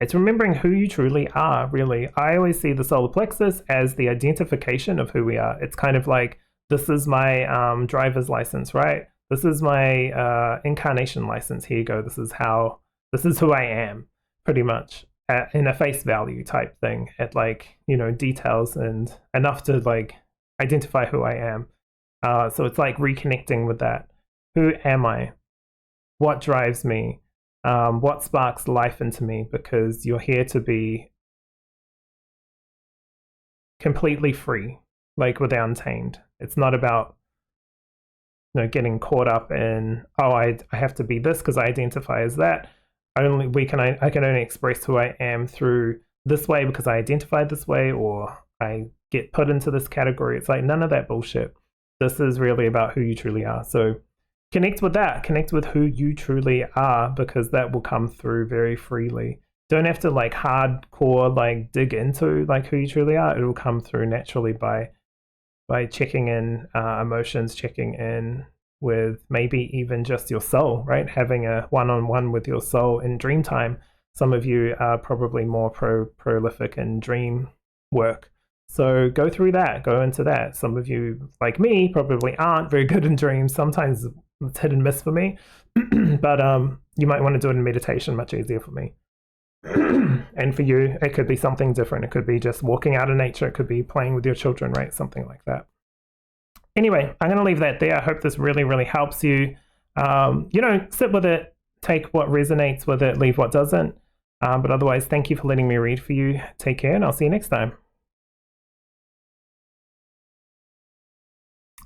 [SPEAKER 1] It's remembering who you truly are, really. I always see the solar plexus as the identification of who we are. It's kind of like, this is my driver's license, right? This is my incarnation license. Here you go. This is who I am, pretty much. In a face value type thing, at like, you know, details and enough to like identify who I am. So it's like reconnecting with that. Who am I? What drives me? What sparks life into me? Because you're here to be completely free, like with the untamed. It's not about, you know, getting caught up in, oh, I have to be this because I identify as that. I can only express who I am through this way because I identify this way, or I get put into this category. It's like none of that bullshit. This is really about who you truly are. So connect with that. Connect with who you truly are, because that will come through very freely. Don't have to like hardcore like dig into like who you truly are. It will come through naturally by checking in emotions, checking in with maybe even just your soul, right? Having a one-on-one with your soul in dream time. Some of you are probably more prolific in dream work. So go through that, go into that. Some of you, like me, probably aren't very good in dreams. Sometimes it's hit and miss for me, but you might want to do it in meditation, much easier for me. And for you, it could be something different. It could be just walking out in nature. It could be playing with your children, right? Something like that. Anyway, I'm going to leave that there. I hope this really, really helps you. You know, sit with it, take what resonates with it, leave what doesn't. But otherwise, thank you for letting me read for you. Take care, and I'll see you next time.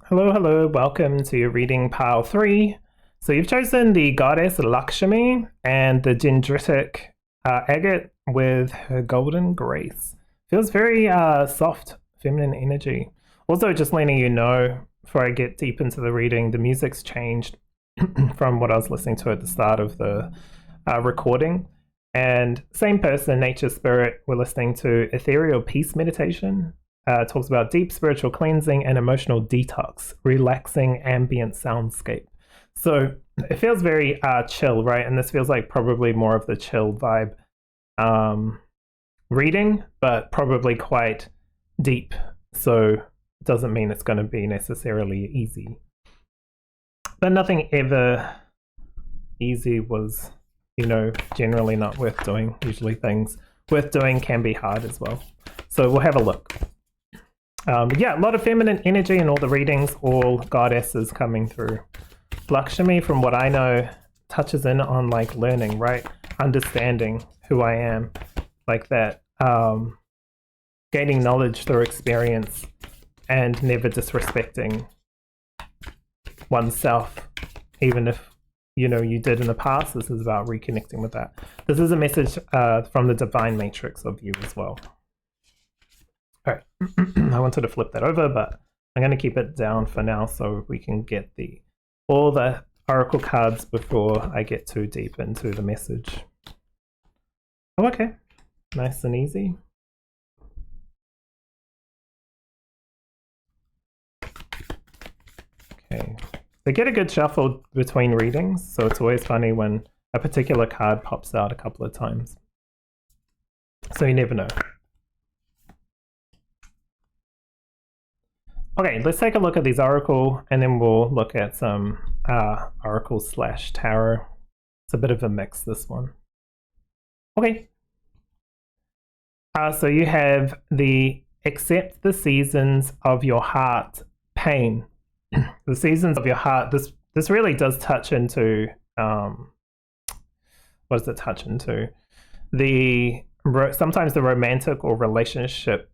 [SPEAKER 1] Hello, hello. Welcome to your reading pile 3. So you've chosen the goddess Lakshmi and the dendritic agate with her golden grace. Feels very soft, feminine energy. Also, just letting you know, before I get deep into the reading, the music's changed from what I was listening to at the start of the recording. And same person, nature spirit, we're listening to Ethereal Peace Meditation. Talks about deep spiritual cleansing and emotional detox, relaxing ambient soundscape. So it feels very chill, right? And this feels like probably more of the chill vibe reading, but probably quite deep. So doesn't mean it's going to be necessarily easy. But nothing ever easy was, generally not worth doing. Usually things worth doing can be hard as well. So we'll have a look. Yeah, a lot of feminine energy in all the readings, all goddesses coming through. Lakshmi, from what I know, touches in on like learning, right? Understanding who I am, like that. Gaining knowledge through experience and never disrespecting oneself, even if you did in the past. This is about reconnecting with that. This is a message from the divine matrix of you as well. All right, I wanted to flip that over, but I'm going to keep it down for now so we can get all the oracle cards before I get too deep into the message. Oh, okay, nice and easy. Okay, they get a good shuffle between readings, so it's always funny when a particular card pops out a couple of times. So you never know. Okay, let's take a look at these oracle, and then we'll look at some oracle / tarot. It's a bit of a mix, this one. Okay. So you have the accept the seasons of your heart pain. The seasons of your heart, this really does touch into, what does it touch into? Sometimes the romantic or relationship,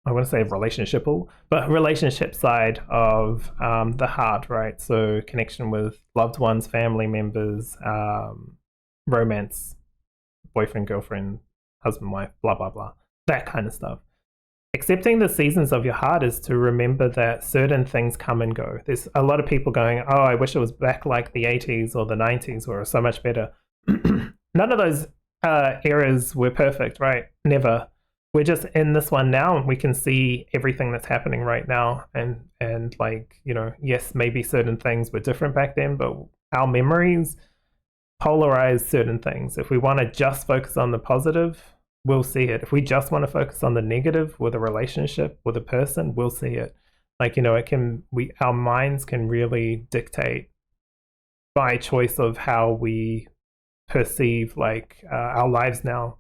[SPEAKER 1] I want to say relationshipal, but relationship side of the heart, right? So connection with loved ones, family members, romance, boyfriend, girlfriend, husband, wife, blah, blah, blah, that kind of stuff. Accepting the seasons of your heart is to remember that certain things come and go. There's a lot of people going, oh, I wish it was back like the 80s or the 90s or so much better. None of those eras were perfect, right? Never. We're just in this one now, and we can see everything that's happening right now. And like, yes, maybe certain things were different back then, but our memories polarize certain things. If we want to just focus on the positive, we'll see it. If we just want to focus on the negative with a relationship, with a person, we'll see it. Like, our minds can really dictate by choice of how we perceive like our lives now.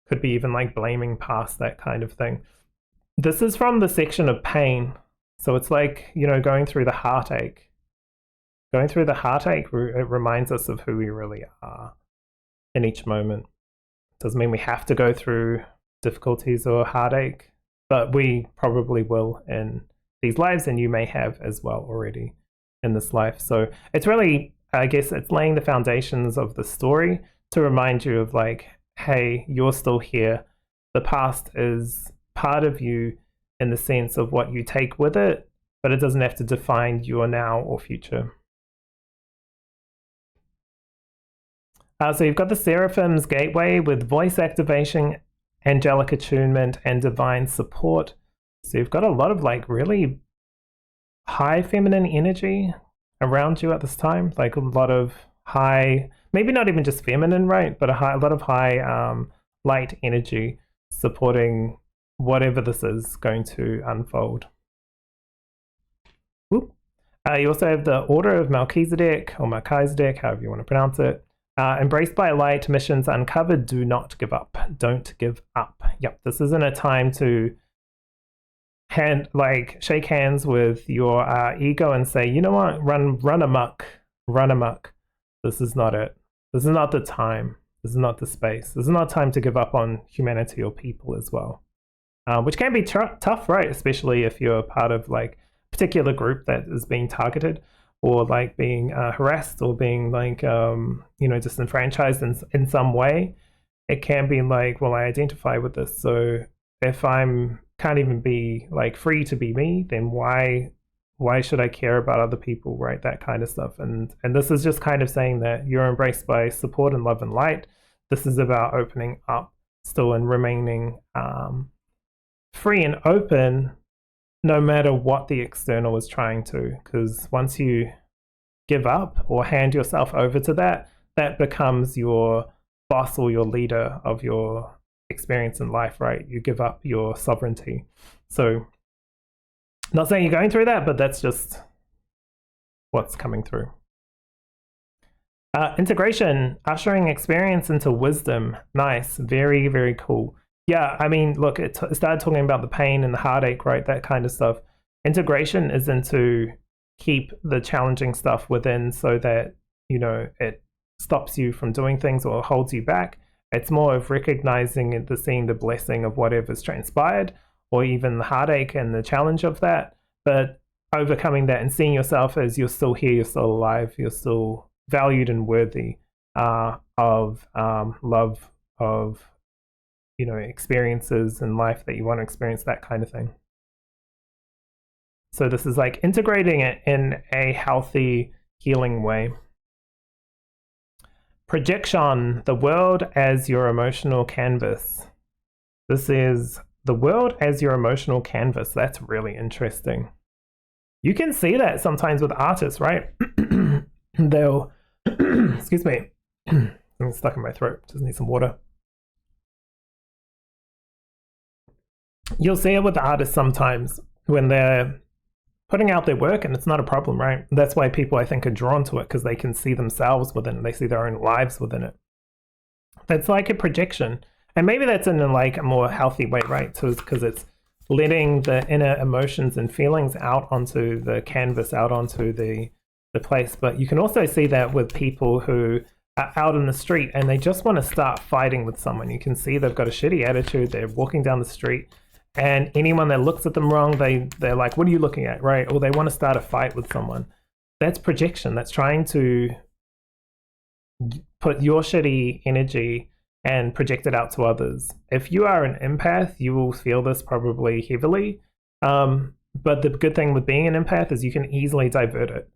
[SPEAKER 1] Could be even like blaming past, that kind of thing. This is from the section of pain. So it's like, going through the heartache. Going through the heartache, it reminds us of who we really are in each moment. Doesn't mean we have to go through difficulties or heartache, but we probably will in these lives, and you may have as well already in this life. So it's really, I guess, it's laying the foundations of the story to remind you of like, hey, you're still here. The past is part of you in the sense of what you take with it, but it doesn't have to define your now or future. So you've got the Seraphim's Gateway with voice activation, angelic attunement, and divine support. So you've got a lot of like really high feminine energy around you at this time, like a lot of high, maybe not even just feminine, right? But a lot of high light energy supporting whatever this is going to unfold. You also have the Order of Melchizedek, or Melchizedek, however you want to pronounce it. Embraced by light, missions uncovered, do not give up. Don't give up. Yep, this isn't a time to shake hands with your ego and say, you know what, run amok. This is not it. This is not the time. This is not the space. This is not time to give up on humanity or people as well. Which can be tough, right? Especially if you're part of like a particular group that is being targeted, or like being harassed, or being like, disenfranchised in some way. it can be like, well, I identify with this, so if I'm can't even be like free to be me, then why should I care about other people, right? That kind of stuff. And this is just kind of saying that you're embraced by support and love and light. This is about opening up still and remaining free and open, no matter what the external is trying to. Because once you give up or hand yourself over to that, that becomes your boss or your leader of your experience in life, right? You give up your sovereignty. So not saying you're going through that, but that's just what's coming through. Integration, ushering experience into wisdom. Nice, very, very cool. Yeah, I mean, look, it started talking about the pain and the heartache, right? That kind of stuff. Integration is into keep the challenging stuff within so that, you know, it stops you from doing things or holds you back. It's more of recognizing and seeing the blessing of whatever's transpired, or even the heartache and the challenge of that, but overcoming that and seeing yourself as you're still here, you're still alive, you're still valued and worthy of love, of, you know, experiences in life that you want to experience, that kind of thing. So this is like integrating it in a healthy, healing way. Projection, the world as your emotional canvas. This is the world as your emotional canvas. That's really interesting. You can see that sometimes with artists, right? They'll, excuse me, I'm stuck in my throat, just need some water. You'll see it with artists sometimes when they're putting out their work, and it's not a problem, right? That's why people, I think, are drawn to it, because they can see themselves within it. They see their own lives within it. That's like a projection. And maybe that's in like a more healthy way, right? So it's because it's letting the inner emotions and feelings out onto the canvas, out onto the place. But you can also see that with people who are out in the street and they just want to start fighting with someone. You can see they've got a shitty attitude. They're walking down the street, and anyone that looks at them wrong, they're like, what are you looking at, right? Or they want to start a fight with someone. That's projection. That's trying to put your shitty energy and project it out to others. If you are an empath, you will feel this probably heavily. But the good thing with being an empath is you can easily divert it.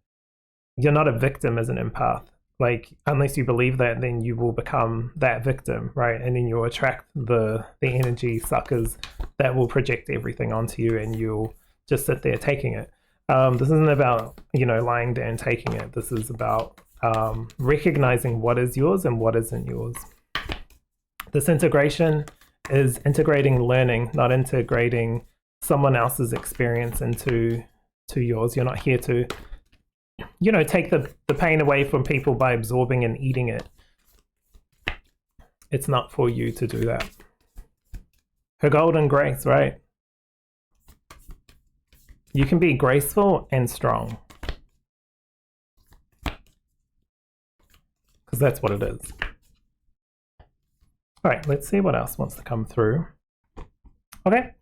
[SPEAKER 1] You're not a victim as an empath. Like, unless you believe that, then you will become that victim, right? And then you'll attract the energy suckers that will project everything onto you, and you'll just sit there taking it. This isn't about, you know, lying there and taking it. This is about recognizing what is yours and what isn't yours. This integration is integrating learning, not integrating someone else's experience into yours. You're not here to, you know, take the pain away from people by absorbing and eating it. It's not for you to do that. Her golden grace, right? You can be graceful and strong, because that's what it is. All right, let's see what else wants to come through. Okay,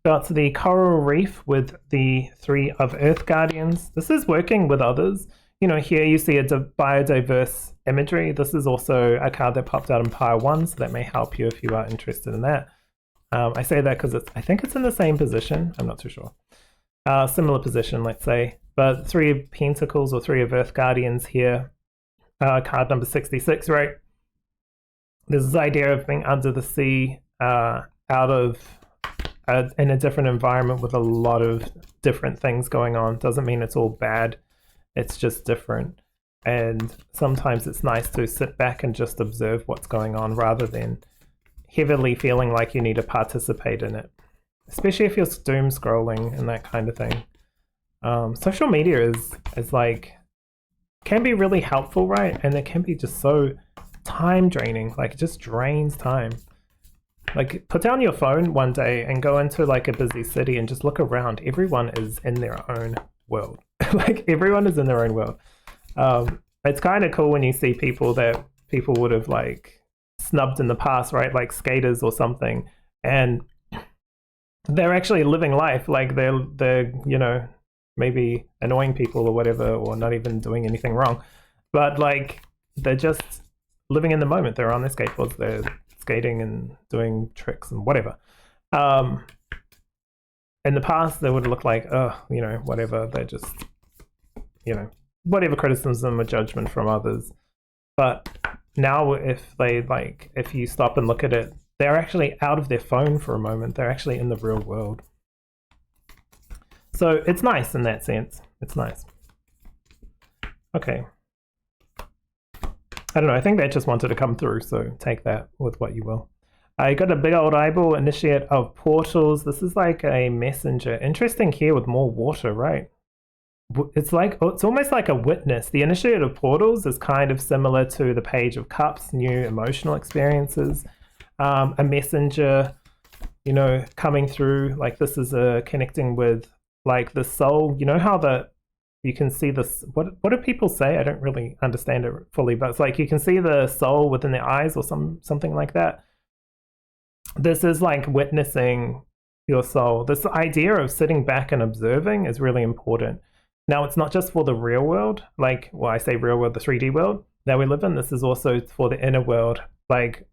[SPEAKER 1] got the coral reef with the 3 of Earth Guardians. This is working with others. You know, here you see a biodiverse imagery. This is also a card that popped out in pile 1, so that may help you if you are interested in that. I say that because I think it's in the same position. I'm not too sure. Similar position, let's say. But 3 of Pentacles or 3 of Earth Guardians here. Card number 66, right? There's this idea of being under the sea, out of in a different environment with a lot of different things going on. Doesn't mean it's all bad. It's just different. And sometimes it's nice to sit back and just observe what's going on rather than heavily feeling like you need to participate in it. Especially if you're doom scrolling and that kind of thing. Social media is like, can be really helpful, right? And it can be just so time draining. Like, it just drains time. Like, put down your phone one day and go into like a busy city and just look around. Everyone is in their own world. Like, everyone is in their own world. It's kind of cool when you see people that people would have like snubbed in the past, right? Like skaters or something, and they're actually living life. Like, they're you know, maybe annoying people or whatever, or not even doing anything wrong, but like they're just living in the moment. They're on their skateboards, they're skating and doing tricks and whatever. In the past, they would look like, oh, you know, whatever. They're just, you know, whatever criticism or judgment from others. But now if you stop and look at it, they're actually out of their phone for a moment. They're actually in the real world. So it's nice in that sense. It's nice. Okay. I don't know. I think that just wanted to come through. So take that with what you will. I got a big old eyeball, initiate of portals. This is like a messenger. Interesting here with more water, right? It's like, it's almost like a witness. The initiate of portals is kind of similar to the Page of Cups, new emotional experiences. A messenger, you know, coming through. Like this is connecting with like the soul. You know how you can see this. What do people say? I don't really understand it fully, but it's like you can see the soul within their eyes or something like that. This is like witnessing your soul. This idea of sitting back and observing is really important. Now, it's not just for the real world, like, well, I say real world, the 3D world that we live in. This is also for the inner world, like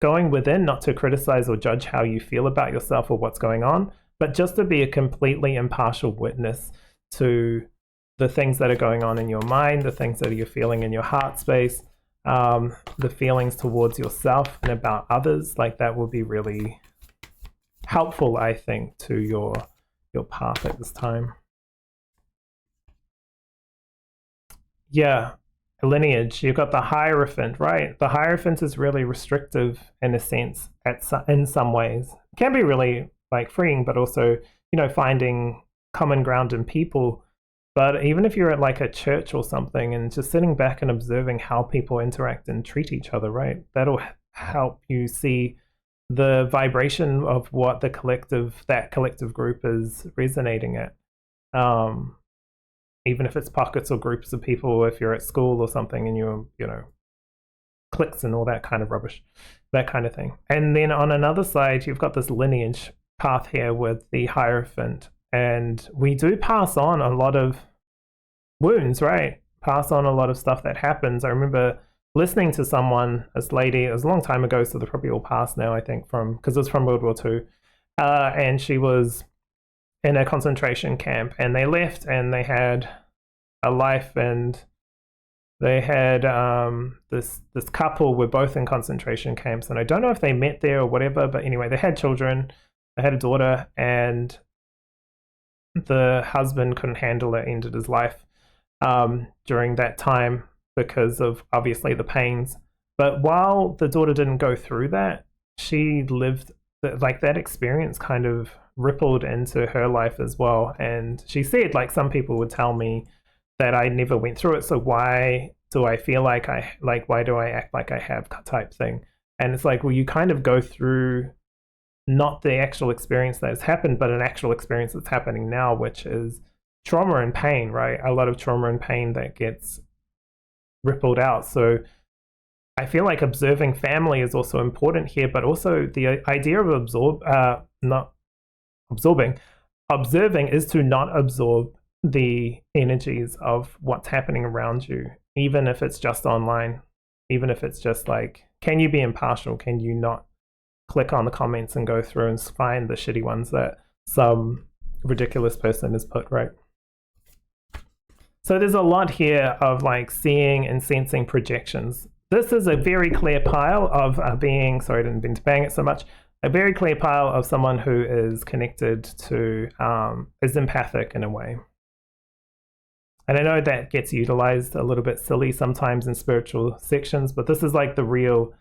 [SPEAKER 1] going within, not to criticize or judge how you feel about yourself or what's going on, but just to be a completely impartial witness to the things that are going on in your mind, the things that you're feeling in your heart space, the feelings towards yourself and about others. Like that will be really helpful, I think, to your path at this time. Yeah, lineage. You've got the Hierophant, right? The Hierophant is really restrictive in a sense, in some ways. It can be really like freeing, but also, you know, finding common ground in people. But even if you're at like a church or something and just sitting back and observing how people interact and treat each other, right? That'll help you see the vibration of what that collective group is resonating at. Even if it's pockets or groups of people, if you're at school or something and you're, you know, cliques and all that kind of rubbish, that kind of thing. And then on another side, you've got this lineage path here with the Hierophant. And we do pass on a lot of wounds, right? Pass on a lot of stuff that happens. I remember listening to someone, this lady, it was a long time ago, so they're probably all past now, I think, because it was from World War II. And she was in a concentration camp, and they left, and they had a life, and they had this couple were both in concentration camps, and I don't know if they met there or whatever, but anyway, they had children. They had a daughter, and the husband couldn't handle it, ended his life during that time because of obviously the pains. But while the daughter didn't go through that, she lived like that experience kind of rippled into her life as well. And she said, like, some people would tell me that I never went through it, so why do I feel like why do I act like I have type thing? And it's like, well, you kind of go through not the actual experience that has happened, but an actual experience that's happening now, which is trauma and pain, right? A lot of trauma and pain that gets rippled out. So I feel like observing family is also important here, but also the idea of observing is to not absorb the energies of what's happening around you, even if it's just online, even if it's just like, can you be impartial? Can you not click on the comments and go through and find the shitty ones that some ridiculous person has put, right? So there's a lot here of like seeing and sensing projections. This is a very clear pile of being, sorry, I didn't mean to bang it so much, a very clear pile of someone who is connected to, is empathic in a way. And I know that gets utilized a little bit silly sometimes in spiritual sections, but this is like the real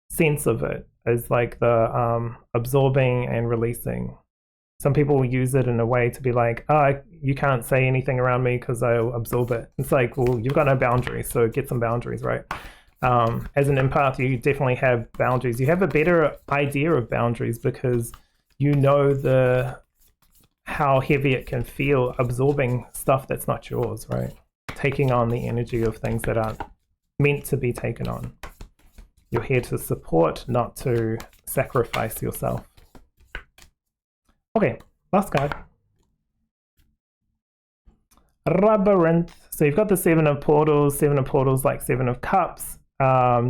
[SPEAKER 1] sense of it, is like the absorbing and releasing. Some people will use it in a way to be like, oh, you can't say anything around me because I'll absorb it. It's like, well, you've got no boundaries, so get some boundaries, right? As an empath, you definitely have boundaries. You have a better idea of boundaries because you know how heavy it can feel absorbing stuff that's not yours, right? Taking on the energy of things that aren't meant to be taken on. You're here to support, not to sacrifice yourself. Okay, last card. Labyrinth. So you've got the Seven of Portals like Seven of Cups,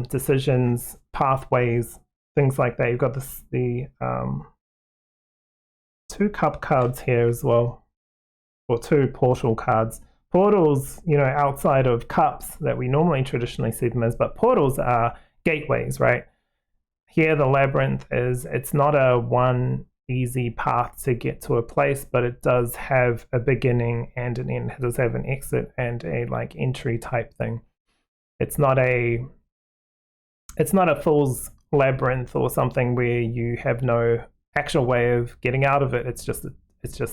[SPEAKER 1] decisions, pathways, things like that. You've got the 2 cup cards here as well, or 2 portal cards. Portals, outside of cups that we normally traditionally see them as, but portals are gateways, right? Here the labyrinth it's not a one easy path to get to a place, but it does have a beginning and an end. It does have an exit and a entry type thing. It's not a fool's labyrinth or something where you have no actual way of getting out of it. It's just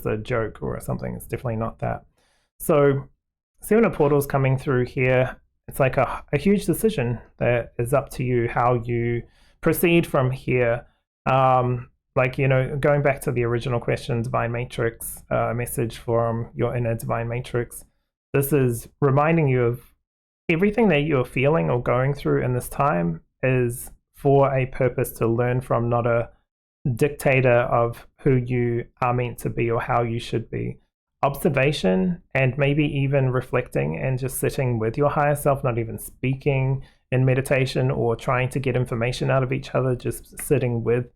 [SPEAKER 1] a joke or something. It's definitely not that. So 7 of Portals coming through here, it's like a huge decision that is up to you how you proceed from here. Going back to the original question, Divine Matrix, message from your inner Divine Matrix. This is reminding you of everything that you're feeling or going through in this time is for a purpose to learn from, not a dictator of who you are meant to be or how you should be. Observation and maybe even reflecting and just sitting with your higher self, not even speaking in meditation or trying to get information out of each other, just sitting with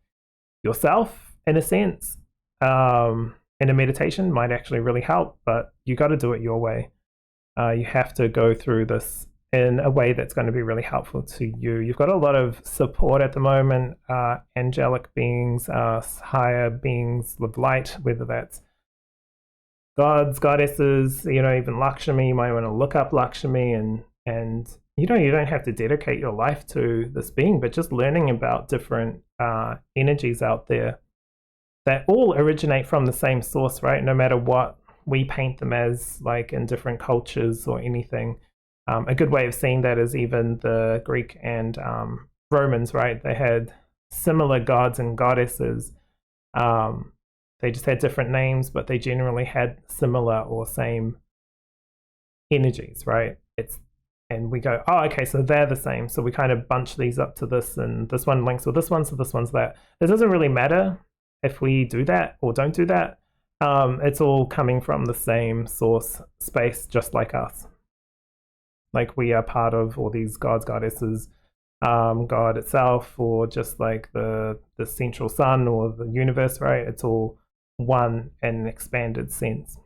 [SPEAKER 1] yourself in a sense in a meditation might actually really help, but you got to do it your way. You have to go through this in a way that's going to be really helpful to you. You've got a lot of support at the moment, angelic beings, higher beings of light, whether that's gods, goddesses, even Lakshmi. You might want to look up Lakshmi, and you don't have to dedicate your life to this being, but just learning about different energies out there that all originate from the same source, right? No matter what we paint them as, like in different cultures or anything. A good way of seeing that is even the Greek and Romans, right? They had similar gods and goddesses. They just had different names, but they generally had similar or same energies, right? And we go, oh, okay, so they're the same. So we kind of bunch these up to this, and this one links with this one, so this one's that. It doesn't really matter if we do that or don't do that. It's all coming from the same source space, just like us. Like we are part of all these gods, goddesses, God itself, or just like the central sun or the universe, right? It's all one in an expanded sense,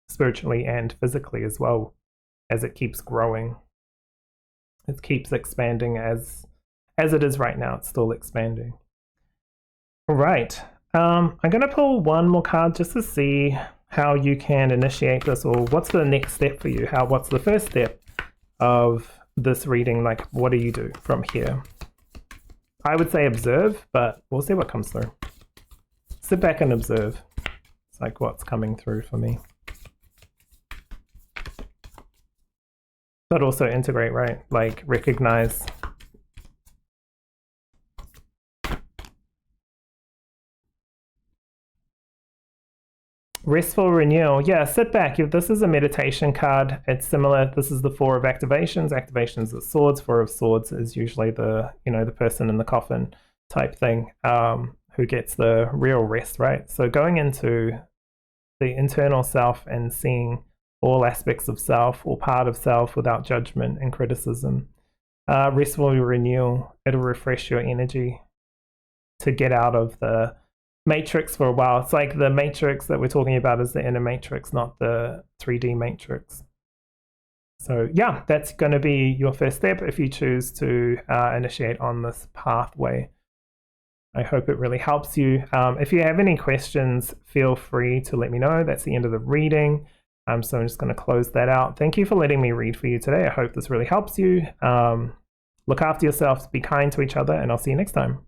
[SPEAKER 1] spiritually and physically as well, as it keeps growing. It keeps expanding as it is right now. It's still expanding. All right. I'm going to pull one more card just to see how you can initiate this, or what's the next step for you. What's the first step of this reading? Like, what do you do from here? I would say observe, but we'll see what comes through. Sit back and observe. It's like what's coming through for me. But also integrate, right? Like recognize. Restful renewal. Yeah, sit back. If this is a meditation card, it's similar. This is the 4 of activations. Activations of swords. 4 of swords is usually the person in the coffin type thing, who gets the real rest, right? So going into the internal self and seeing all aspects of self or part of self without judgment and criticism. Restful renewal. It'll refresh your energy to get out of the matrix for a while. It's like the matrix that we're talking about is the inner matrix, not the 3D matrix. So yeah, that's going to be your first step if you choose to initiate on this pathway. I hope it really helps you. If you have any questions, feel free to let me know. That's the end of the reading. So I'm just going to close that out. Thank you for letting me read for you today. I hope this really helps you. Look after yourselves, be kind to each other, and I'll see you next time.